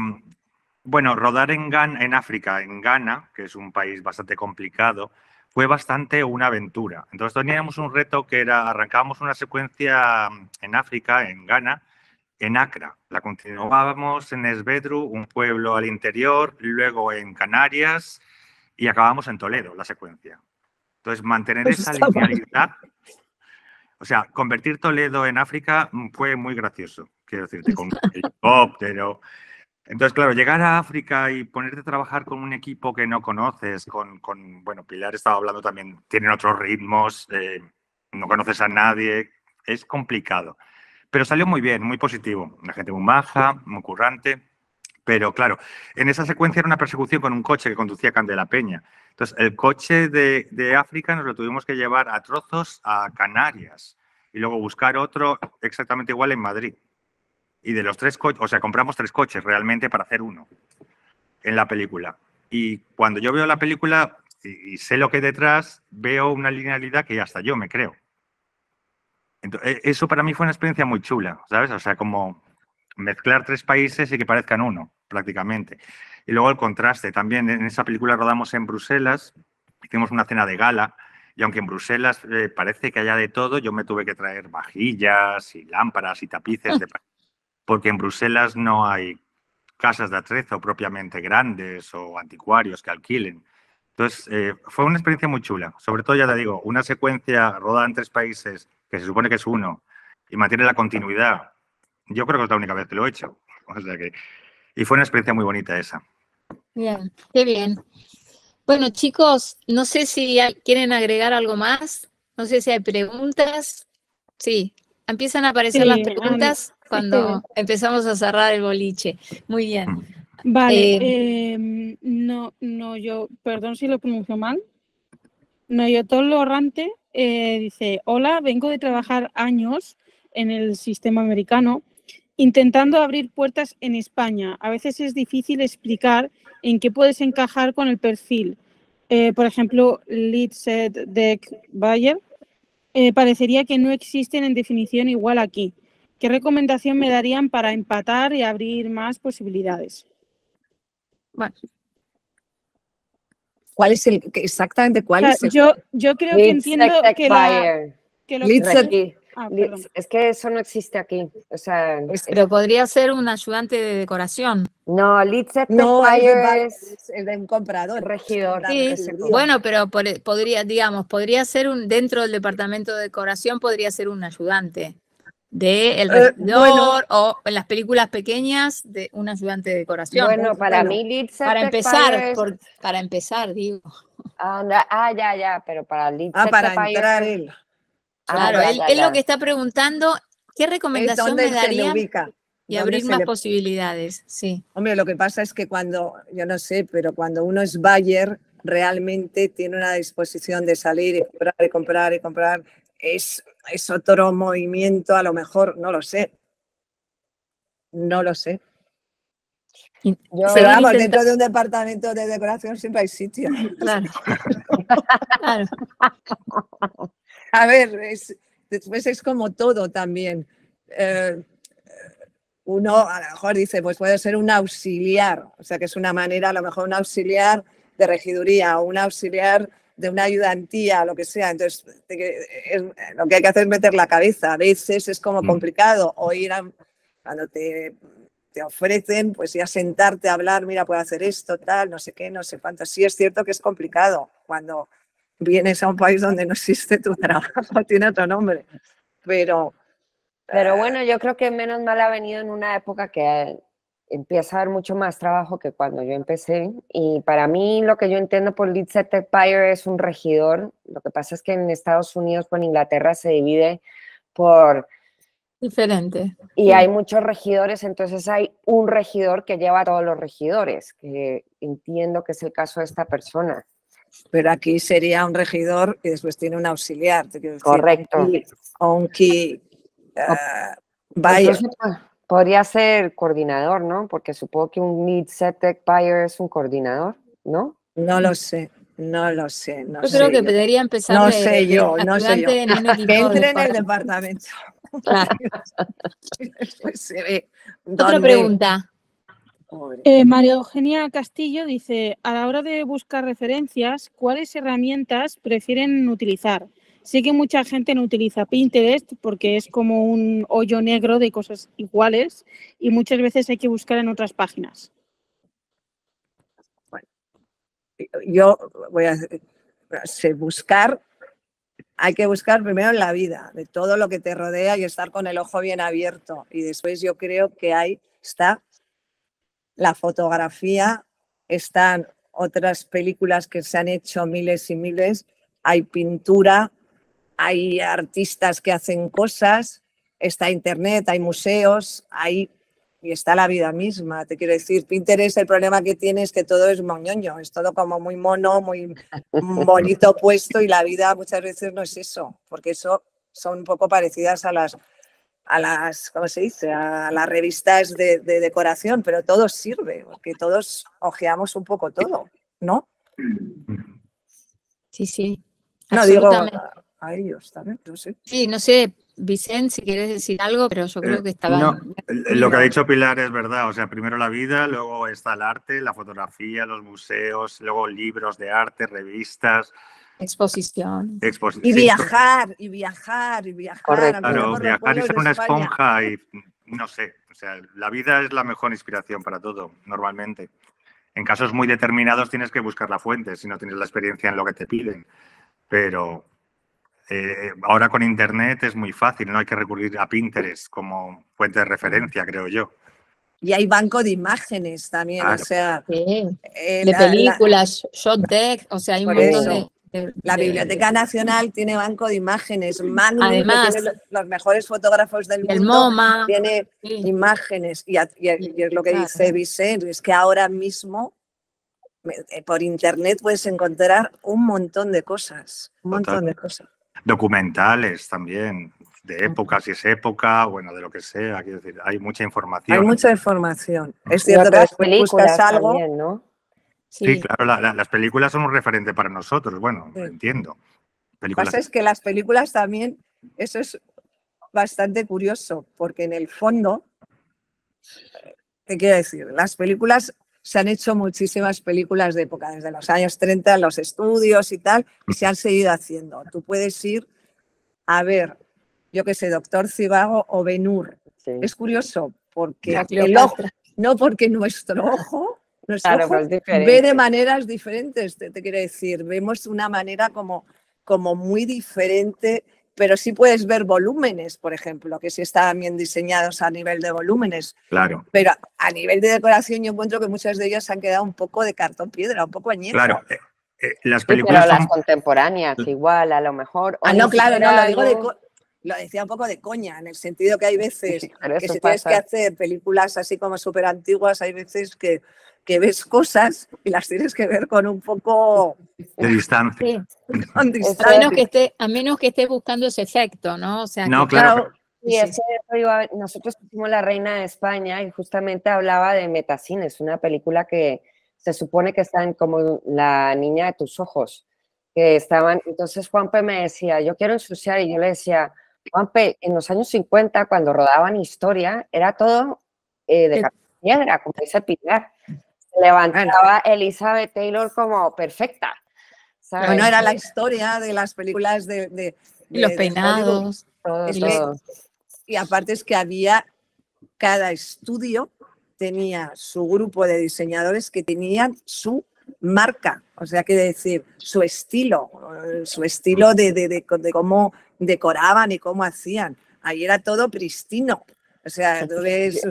bueno, rodar en África, en Ghana, que es un país bastante complicado, fue bastante una aventura. Entonces teníamos un reto que era, arrancábamos una secuencia en África, en Ghana, en Accra. La continuábamos en Esvedru, un pueblo al interior, luego en Canarias y acabamos en Toledo, la secuencia. Entonces, mantener esa linealidad, o sea, convertir Toledo en África fue muy gracioso, quiero decirte, con un helicóptero. Entonces, claro, llegar a África y ponerte a trabajar con un equipo que no conoces, bueno, Pilar estaba hablando también, tienen otros ritmos, no conoces a nadie, es complicado. Pero salió muy bien, muy positivo. Una gente muy maja, muy currante. Pero claro, en esa secuencia era una persecución con un coche que conducía Candela Peña. Entonces, el coche de África nos lo tuvimos que llevar a trozos a Canarias y luego buscar otro exactamente igual en Madrid. Y de los 3 coches, o sea, compramos 3 coches realmente para hacer uno en la película. Y cuando yo veo la película y sé lo que hay detrás, veo una linealidad que hasta yo me creo. Entonces, eso para mí fue una experiencia muy chula, ¿sabes? O sea, como mezclar 3 países y que parezcan uno, prácticamente. Y luego el contraste. También en esa película rodamos en Bruselas, hicimos una cena de gala, y aunque en Bruselas parece que haya de todo, yo me tuve que traer vajillas y lámparas y tapices, porque en Bruselas no hay casas de atrezo propiamente grandes o anticuarios que alquilen. Entonces, fue una experiencia muy chula. Sobre todo, ya te digo, una secuencia rodada en 3 países, que se supone que es uno, y mantiene la continuidad. Yo creo que es la única vez que lo he hecho. O sea que, y fue una experiencia muy bonita esa. Bien, qué bien. Bueno, chicos, no sé si quieren agregar algo más, no sé si hay preguntas. Sí, empiezan a aparecer las preguntas cuando empezamos a cerrar el boliche. Muy bien. Vale, no, yo, perdón si lo pronuncio mal. Noyotol Lorrante dice, hola, vengo de trabajar años en el sistema americano intentando abrir puertas en España. A veces es difícil explicar en qué puedes encajar con el perfil. Por ejemplo, Lead Set Deck Buyer. Parecería que no existen en definición igual aquí. ¿Qué recomendación me darían para empatar y abrir más posibilidades? Bueno. ¿Cuál es exactamente cuál es el? Yo creo que entiendo que lo que es que eso no existe aquí. O sea, pero podría ser un ayudante de decoración. No, Lead Set Buyer es el de un comprador. Regidor. Sí, bueno, pero podría ser dentro del departamento de decoración, podría ser un ayudante del regidor o en las películas pequeñas de un ayudante de decoración. Bueno, para mí Lead Set para empezar, digo. Ya, pero para Lead Set para entrar él. Claro, él lo que está preguntando, ¿qué recomendación me darían? Y abrir más posibilidades, sí. Hombre, lo que pasa es que yo no sé, pero cuando uno es buyer, realmente tiene una disposición de salir y comprar y comprar y comprar. Es otro movimiento, a lo mejor, no lo sé. No lo sé. Pero vamos, dentro de un departamento de decoración siempre hay sitio. Claro. Claro. A ver, después es como todo también. Uno a lo mejor dice, pues puede ser un auxiliar, o sea que es una manera, a lo mejor un auxiliar de regiduría o un auxiliar de una ayudantía, lo que sea. Entonces, lo que hay que hacer es meter la cabeza. A veces es como complicado, o ir cuando te ofrecen, pues ya sentarte a hablar, mira, puedo hacer esto, tal, no sé qué, no sé cuánto. Sí es cierto que es complicado cuando vienes a un país donde no existe tu trabajo, tiene otro nombre, pero bueno, yo creo que menos mal ha venido en una época que empieza a haber mucho más trabajo que cuando yo empecé, y para mí lo que yo entiendo por Lead Set Deck Buyer es un regidor. Lo que pasa es que en Estados Unidos o en Inglaterra se divide por... Diferente. Y hay muchos regidores, entonces hay un regidor que lleva a todos los regidores, que entiendo que es el caso de esta persona. Pero aquí sería un regidor y después tiene un auxiliar. Te quiero decir, correcto. O un key buyer. Podría ser coordinador, ¿no? Porque supongo que un Lead Set Deck Buyer es un coordinador, ¿no? No lo sé. Yo creo que debería empezar no sé yo. En un equipo que entre en el departamento. Claro. Después se ve. Otra pregunta. María Eugenia Castillo dice, a la hora de buscar referencias, ¿cuáles herramientas prefieren utilizar? Sé que mucha gente no utiliza Pinterest porque es como un hoyo negro de cosas iguales y muchas veces hay que buscar en otras páginas. Bueno, yo voy a buscar. Hay que buscar primero en la vida, de todo lo que te rodea y estar con el ojo bien abierto. Y después yo creo que ahí está la fotografía, están otras películas que se han hecho miles y miles, hay pintura, hay artistas que hacen cosas, está internet, hay museos, hay y está la vida misma. Te quiero decir, Pinterest, el problema que tiene es que todo es moñoño, es todo como muy mono, muy bonito puesto, y la vida muchas veces no es eso, porque eso son un poco parecidas a las, ¿cómo se dice?, a las revistas de decoración, pero todo sirve, porque todos ojeamos un poco todo, ¿no? Sí, sí. No digo Absolutamente. a ellos también, no sé. Sí, no sé, Vicente, si quieres decir algo, pero yo creo que estaba... No, lo que ha dicho Pilar es verdad. O sea, primero la vida, luego está el arte, la fotografía, los museos, luego libros de arte, revistas, Exposición. Y viajar, y viajar, y viajar. Correcto. Claro, por los viajar y pueblos ser de una España. esponja y no sé. O sea, la vida es la mejor inspiración para todo, normalmente. En casos muy determinados tienes que buscar la fuente si no tienes la experiencia en lo que te piden. Pero ahora con Internet es muy fácil, no hay que recurrir a Pinterest como fuente de referencia, creo yo. Y hay banco de imágenes también, Claro. o sea... Sí. De películas, shot deck, o sea, hay un Por montón eso. de... La Biblioteca Nacional tiene banco de imágenes. Manu, Además, que tiene los mejores fotógrafos del el mundo, MoMA. tiene Sí. imágenes. Y es lo que Claro. dice Vicente, es que ahora mismo por Internet puedes encontrar un montón de cosas. Un montón de cosas. Documentales también, de época, si es época, bueno, de lo que sea. Quiero decir, hay mucha información. Hay mucha información. Es Y cierto que otras después películas buscas algo. también, ¿no? Sí, claro, las películas son un referente para nosotros. Bueno, Sí. entiendo. Lo que Películas. pasa es que las películas también, eso es bastante curioso, porque en el fondo, ¿qué quiero decir? Las películas, se han hecho muchísimas películas de época, desde los años 30, en los estudios y tal, y se han seguido haciendo. Tú puedes ir a ver, yo qué sé, Doctor Zhivago o Ben-Hur. Sí. Es curioso, porque La el ojo, Cleopatra. no porque nuestro ojo Claro, ojo pero es diferente. ve de maneras diferentes, te quiero decir. Vemos una manera como muy diferente, pero sí puedes ver volúmenes, por ejemplo, que sí están bien diseñados a nivel de volúmenes. Claro. Pero a nivel de decoración yo encuentro que muchas de ellas han quedado un poco de cartón piedra, un poco añejo. Claro. Las Sí, películas pero son... las contemporáneas, igual, a lo mejor. Ah, o no, ni claro, no, siquiera lo digo de algo- lo decía un poco de coña, en el sentido que hay veces Sí, pero que eso si tienes que pasa. hacer películas así como súper antiguas, hay veces que ves cosas y las tienes que ver con un poco de distancia. Sí. con A distancia. menos que estés buscando ese efecto, ¿no? O sea, No, que, claro. Y es que eso iba- nosotros pusimos La Reina de España y justamente hablaba de Metacines, una película que se supone que está en como La niña de tus ojos, que estaban, entonces Juanpe me decía, yo quiero ensuciar, y yo le decía, Juanpe, en los años 50, cuando rodaban Historia, era todo de Que- cartón piedra, como dice Pilar. Se levantaba Elizabeth Taylor como perfecta. ¿sabes? Bueno, era la historia de las películas de y los de Hollywood. peinados. Todo, Es y que- todo. Y aparte es que había, cada estudio tenía su grupo de diseñadores que tenían su marca, o sea, quiere decir, su estilo de cómo decoraban y cómo hacían. Ahí era todo pristino. O sea, tú ves,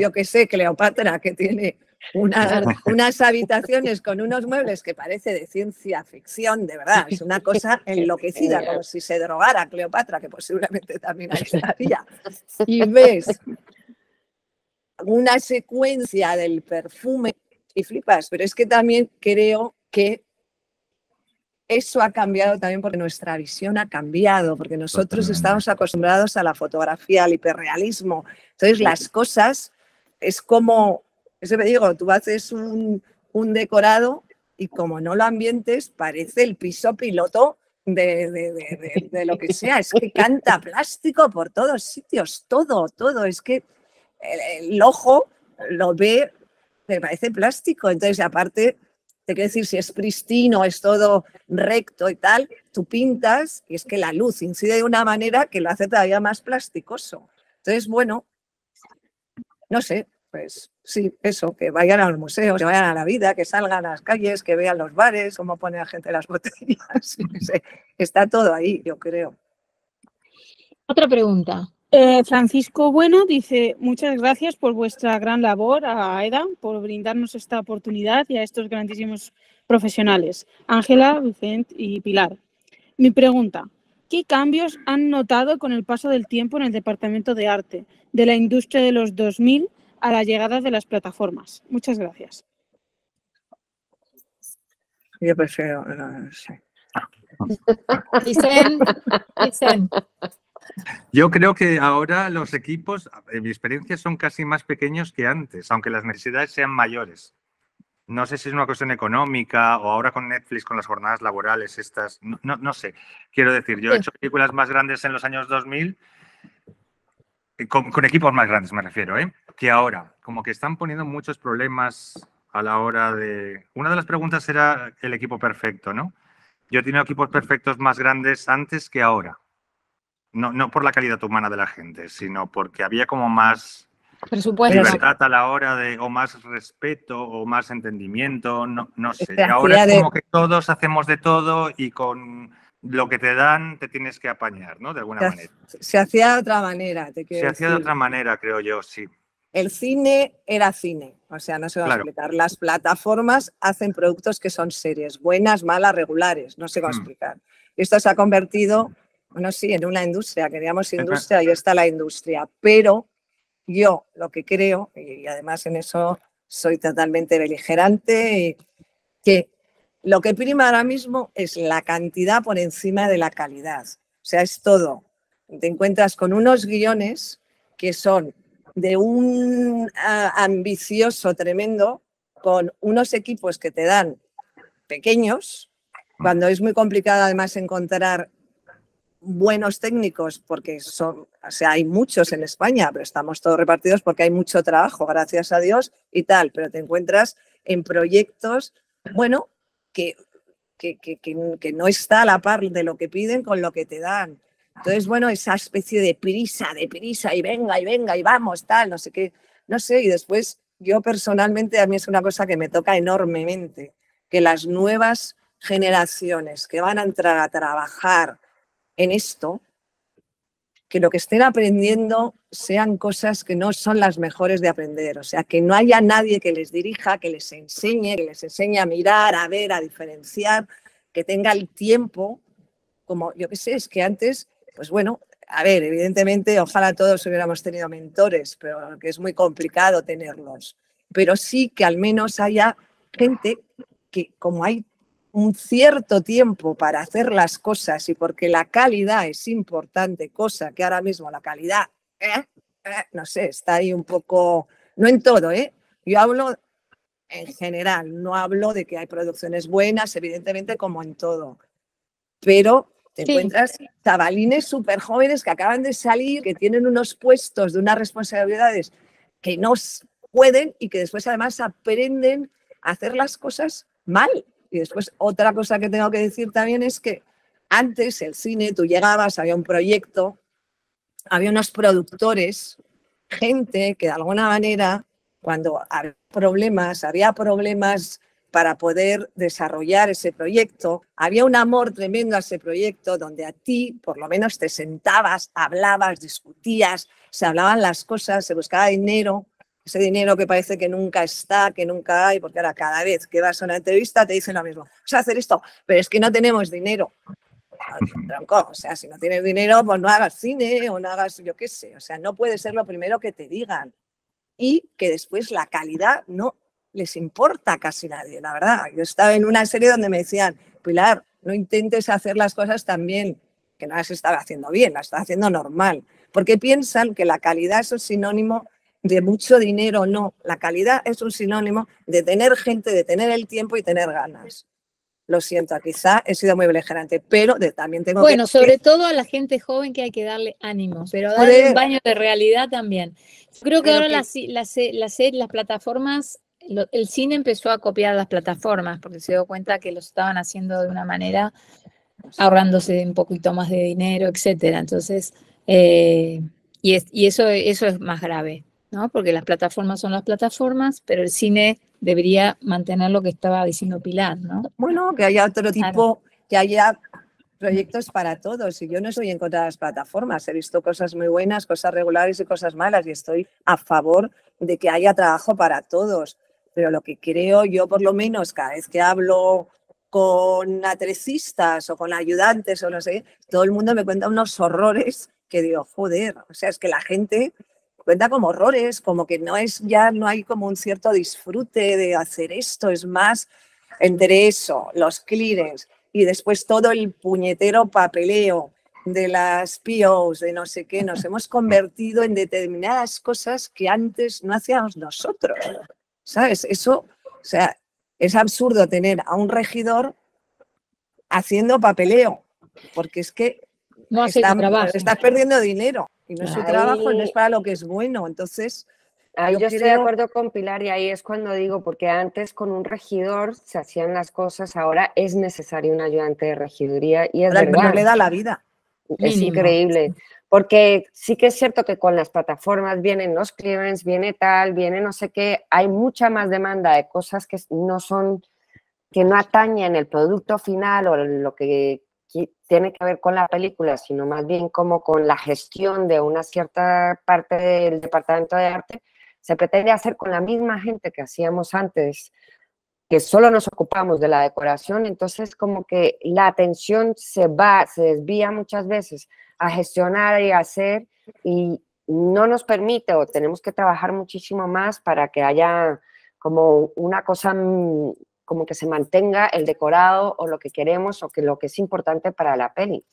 yo qué sé, Cleopatra, que tiene unas habitaciones con unos muebles que parece de ciencia ficción, de verdad, es una cosa enloquecida, como si se drogara Cleopatra, que posiblemente también ahí estaría. Y ves una secuencia del perfume y flipas, pero es que también creo que eso ha cambiado también porque nuestra visión ha cambiado, porque nosotros Totalmente. estamos acostumbrados a la fotografía, al hiperrealismo. Entonces las cosas es como, eso me digo, tú haces un decorado y como no lo ambientes parece el piso piloto de lo que sea. Es que canta plástico por todos sitios, todo. Es que el ojo lo ve, me parece plástico. Entonces, aparte, te quiero decir, si es pristino, es todo recto y tal, tú pintas y es que la luz incide de una manera que lo hace todavía más plasticoso. Entonces, bueno, no sé, pues sí, eso, que vayan a los museos, que vayan a la vida, que salgan a las calles, que vean los bares, cómo pone la gente las botellas. Está todo ahí, yo creo. Otra pregunta. Francisco Bueno dice, muchas gracias por vuestra gran labor a AEDA, por brindarnos esta oportunidad y a estos grandísimos profesionales, Ángela, Vicente y Pilar. Mi pregunta, ¿Qué cambios han notado con el paso del tiempo en el departamento de arte de la industria de los 2000 a la llegada de las plataformas? Muchas gracias. Yo prefiero, no sé. Dicen. Yo creo que ahora los equipos, en mi experiencia, son casi más pequeños que antes, aunque las necesidades sean mayores. No sé si es una cuestión económica o ahora con Netflix, con las jornadas laborales estas, no sé. Quiero decir, yo he hecho películas más grandes en los años 2000, con equipos más grandes me refiero, que ahora, como que están poniendo muchos problemas a la hora de... Una de las preguntas era el equipo perfecto, ¿no? Yo he tenido equipos perfectos más grandes antes que ahora. No por la calidad humana de la gente, sino porque había como más presupuesto. libertad a la hora de, o más respeto, o más entendimiento, no sé. Se Y ahora hacía es como que todos hacemos de todo y con lo que te dan te tienes que apañar, ¿no? De alguna manera. Se hacía de otra manera, te quiero Se hacía de decir. otra manera, creo yo, sí. El cine era cine, o sea, no se va a Claro. explicar. Las plataformas hacen productos que son series, buenas, malas, regulares, no se va a explicar. Y esto se ha convertido, bueno, sí, en una industria, queríamos industria y está la industria, pero yo lo que creo, y además en eso soy totalmente beligerante, y que lo que prima ahora mismo es la cantidad por encima de la calidad. O sea, es todo. Te encuentras con unos guiones que son de un ambicioso tremendo, con unos equipos que te dan pequeños, cuando es muy complicado además encontrar buenos técnicos, porque son, o sea, hay muchos en España, pero estamos todos repartidos porque hay mucho trabajo, gracias a Dios y tal, pero te encuentras en proyectos, bueno, que no está a la par de lo que piden con lo que te dan. Entonces, bueno, esa especie de prisa, y venga, y vamos, tal, no sé qué, no sé, y después yo personalmente a mí es una cosa que me toca enormemente, que las nuevas generaciones que van a entrar a trabajar en esto, que lo que estén aprendiendo sean cosas que no son las mejores de aprender, o sea, que no haya nadie que les dirija, que les enseñe a mirar, a ver, a diferenciar, que tenga el tiempo, como yo qué sé, es que antes, pues bueno, a ver, evidentemente, ojalá todos hubiéramos tenido mentores, pero que es muy complicado tenerlos, pero sí que al menos haya gente que, como hay un cierto tiempo para hacer las cosas y porque la calidad es importante, cosa que ahora mismo la calidad, no sé, está ahí un poco, no en todo, yo hablo en general, no hablo de que hay producciones buenas, evidentemente como en todo, pero te encuentras chavalines súper jóvenes que acaban de salir, que tienen unos puestos de unas responsabilidades que no pueden y que después además aprenden a hacer las cosas mal. Y después otra cosa que tengo que decir también es que antes el cine, tú llegabas, había un proyecto, había unos productores, gente que de alguna manera, cuando había problemas para poder desarrollar ese proyecto, había un amor tremendo a ese proyecto donde a ti por lo menos te sentabas, hablabas, discutías, se hablaban las cosas, se buscaba dinero. Ese dinero que parece que nunca está, que nunca hay, porque ahora cada vez que vas a una entrevista te dicen lo mismo. Vas a hacer esto, pero es que no tenemos dinero. Tronco, o sea, si no tienes dinero, pues no hagas cine o no hagas, yo qué sé. O sea, no puede ser lo primero que te digan. Y que después la calidad no les importa a casi nadie, la verdad. Yo estaba en una serie donde me decían, Pilar, no intentes hacer las cosas tan bien, que no las estaba haciendo bien, las estaba haciendo normal. Porque piensan que la calidad es un sinónimo de mucho dinero, no. La calidad es un sinónimo de tener gente, de tener el tiempo y tener ganas. Lo siento, quizá he sido muy beligerante, pero también tengo bueno, sobre todo a la gente joven que hay que darle ánimo, pero darle un baño de realidad también. Yo creo que ahora las plataformas, el cine empezó a copiar las plataformas porque se dio cuenta que lo estaban haciendo de una manera ahorrándose un poquito más de dinero, etcétera. Entonces, y eso es más grave, ¿no? Porque las plataformas son las plataformas, pero el cine debería mantener lo que estaba diciendo Pilar, ¿no? Bueno, que haya otro tipo, que haya proyectos para todos. Y yo no estoy en contra de las plataformas. He visto cosas muy buenas, cosas regulares y cosas malas. Y estoy a favor de que haya trabajo para todos. Pero lo que creo yo, por lo menos, cada vez que hablo con atrecistas o con ayudantes o no sé, todo el mundo me cuenta unos horrores que digo, joder, o sea, es que la gente cuenta como horrores, como que no hay como un cierto disfrute de hacer esto, es más entre eso, los clearings y después todo el puñetero papeleo de las POs, de no sé qué, nos hemos convertido en determinadas cosas que antes no hacíamos nosotros, ¿sabes? Eso, o sea, es absurdo tener a un regidor haciendo papeleo, porque es que No hace tu trabajo. estás perdiendo dinero y no es su Ahí- trabajo, no es para lo que es bueno. Entonces, Ahí yo yo estoy de creo- acuerdo con Pilar y ahí es cuando digo, porque antes con un regidor se hacían las cosas, ahora es necesario un ayudante de regiduría y es ahora el verdad. no le da la vida. Es Mínimo. increíble, porque sí que es cierto que con las plataformas vienen los clearance, viene tal, viene no sé qué, hay mucha más demanda de cosas que no atañen el producto final o lo que tiene que ver con la película, sino más bien como con la gestión de una cierta parte del departamento de arte, se pretende hacer con la misma gente que hacíamos antes, que solo nos ocupamos de la decoración, entonces como que la atención se desvía muchas veces a gestionar y hacer y no nos permite o tenemos que trabajar muchísimo más para que haya como una cosa como que se mantenga el decorado o lo que queremos o que lo que es importante para la peli.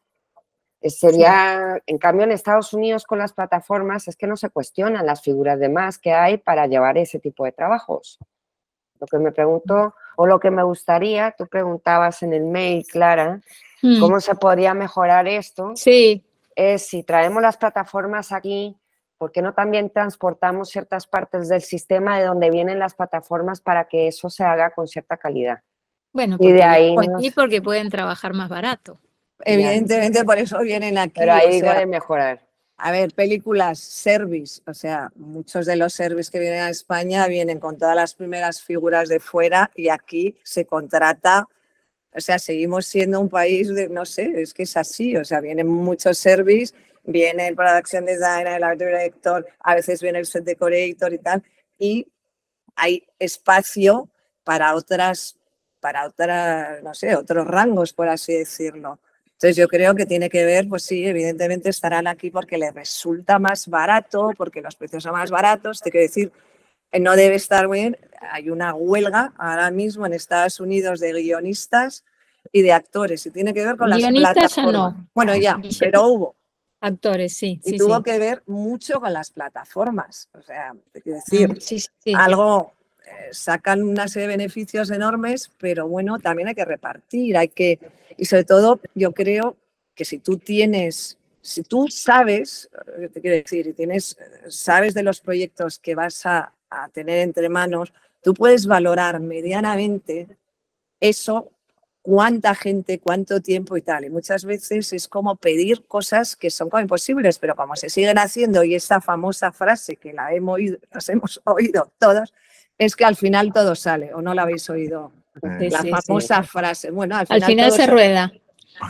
Sería, en cambio, en Estados Unidos con las plataformas es que no se cuestionan las figuras de más que hay para llevar ese tipo de trabajos. Lo que me pregunto, o lo que me gustaría, tú preguntabas en el mail, Clara, cómo se podría mejorar esto, Sí, es si traemos las plataformas aquí, ¿por qué no también transportamos ciertas partes del sistema de donde vienen las plataformas para que eso se haga con cierta calidad? bueno, Y de ahí y porque pueden trabajar más barato. Evidentemente por eso vienen aquí. Pero ahí o digo sea, de mejorar. a ver, películas service, o sea, muchos de los service que vienen a España vienen con todas las primeras figuras de fuera y aquí se contrata, o sea, seguimos siendo un país de, no sé, es que es así, o sea, vienen muchos service, viene el production designer, el art director, a veces viene el set decorator y tal, y hay espacio para otras, no sé, otros rangos, por así decirlo. Entonces yo creo que tiene que ver, pues sí, evidentemente estarán aquí porque les resulta más barato, porque los precios son más baratos, te quiero decir, no debe estar bien, hay una huelga ahora mismo en Estados Unidos de guionistas y de actores y tiene que ver con las Guionistas ya plataformas. no. Bueno, ya, pero hubo. Actores, sí, Y sí, tuvo sí. que ver mucho con las plataformas. O sea, te quiero decir, Sí, sí. algo, sacan una serie de beneficios enormes, pero bueno, también hay que repartir, y sobre todo yo creo que si tú sabes, te quiero decir, y sabes de los proyectos que vas a tener entre manos, tú puedes valorar medianamente eso, cuánta gente, cuánto tiempo y tal. Y muchas veces es como pedir cosas que son como imposibles, pero como se siguen haciendo y esta famosa frase que las hemos oído todos, es que al final todo sale, ¿o no la habéis oído? Sí, La sí, famosa sí. frase. Bueno, al Al final todo se rueda.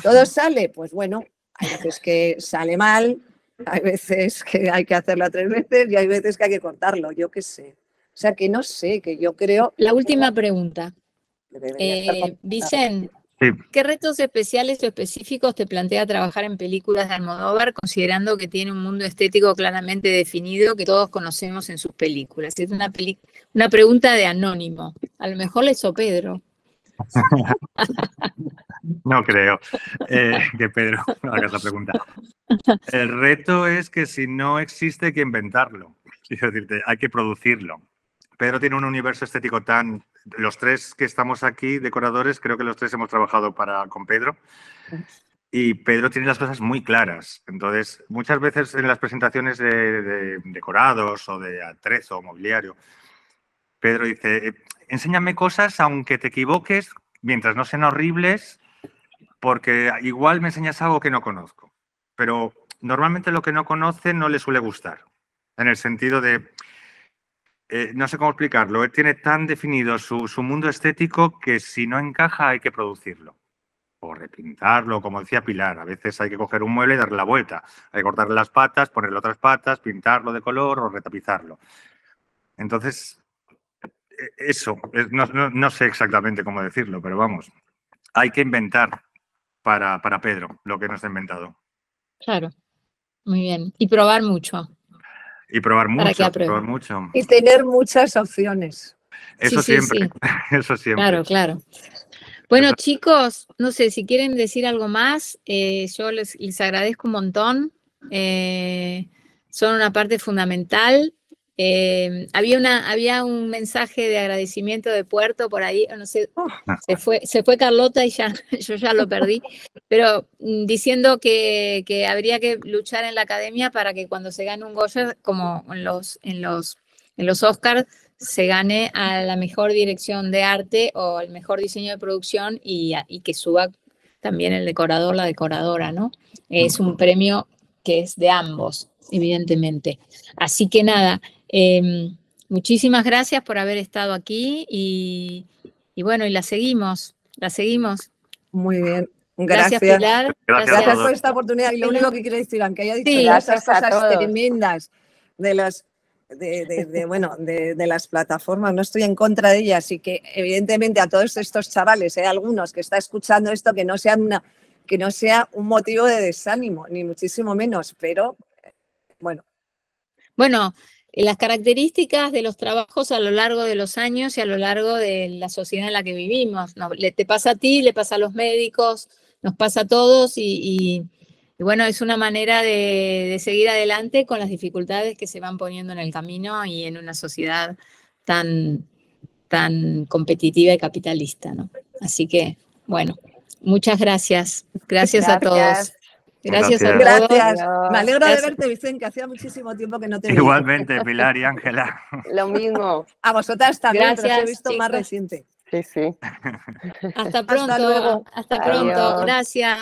todo sale, pues bueno, hay veces que sale mal, hay veces que hay que hacerlo 3 veces y hay veces que hay que cortarlo, yo qué sé. O sea, que no sé, que yo creo La última pregunta. que debería estar complicado. Vicente, Sí. ¿qué retos especiales o específicos te plantea trabajar en películas de Almodóvar, considerando que tiene un mundo estético claramente definido que todos conocemos en sus películas? Es una pregunta de anónimo. A lo mejor le hizo Pedro. No creo que Pedro haga esa pregunta. El reto es que si no existe, hay que inventarlo. Es decir, hay que producirlo. Pedro tiene un universo estético tan... Los tres que estamos aquí, decoradores, creo que los tres hemos trabajado con Pedro. Y Pedro tiene las cosas muy claras. Entonces, muchas veces en las presentaciones de decorados o de atrezo o mobiliario, Pedro dice, enséñame cosas aunque te equivoques, mientras no sean horribles, porque igual me enseñas algo que no conozco. Pero normalmente lo que no conoce no le suele gustar. En el sentido de... no sé cómo explicarlo. Él tiene tan definido su mundo estético que si no encaja hay que producirlo. O repintarlo, como decía Pilar. A veces hay que coger un mueble y darle la vuelta. Hay que cortarle las patas, ponerle otras patas, pintarlo de color o retapizarlo. Entonces, eso. No sé exactamente cómo decirlo, pero vamos. hay que inventar para Pedro lo que no está inventado. Claro, muy bien. Y probar mucho. Y probar Para que mucho, apruebe. probar mucho. Y tener muchas opciones. Eso Sí, sí, siempre, sí. eso siempre. Claro, claro. Bueno, chicos, no sé si quieren decir algo más, yo les agradezco un montón. Son una parte fundamental. Había un mensaje de agradecimiento de Puerto por ahí, no sé, se fue Carlota y ya, yo ya lo perdí, pero diciendo que habría que luchar en la academia para que cuando se gane un Goya, como en los Oscars, se gane a la mejor dirección de arte o el mejor diseño de producción y que suba también el decorador, la decoradora, ¿no? Es un premio que es de ambos, evidentemente. Así que nada, muchísimas gracias por haber estado aquí y bueno, y la seguimos. Muy bien. Gracias, Gracias. Pilar. Gracias por esta oportunidad. Y lo único que quiero decir, aunque haya dicho Sí, todas estas gracias a cosas todos. tremendas de las plataformas, no estoy en contra de ellas y que evidentemente a todos estos chavales, hay algunos que están escuchando esto, que no sea un motivo de desánimo, ni muchísimo menos, pero bueno. Bueno, las características de los trabajos a lo largo de los años y a lo largo de la sociedad en la que vivimos. ¿No? Te pasa a ti, le pasa a los médicos, nos pasa a todos y bueno, es una manera de seguir adelante con las dificultades que se van poniendo en el camino y en una sociedad tan competitiva y capitalista, ¿no? Así que, bueno, muchas gracias. Gracias a todos. Gracias a todos. Gracias. Adiós. Me alegro de Gracias. verte, Vicente, que hacía muchísimo tiempo que no te veía. Igualmente, Pilar y Ángela. Lo mismo. A vosotras también, pero os he Gracias, visto más chicos. reciente. Sí, sí. Hasta pronto. luego. Hasta pronto. Adiós. Gracias.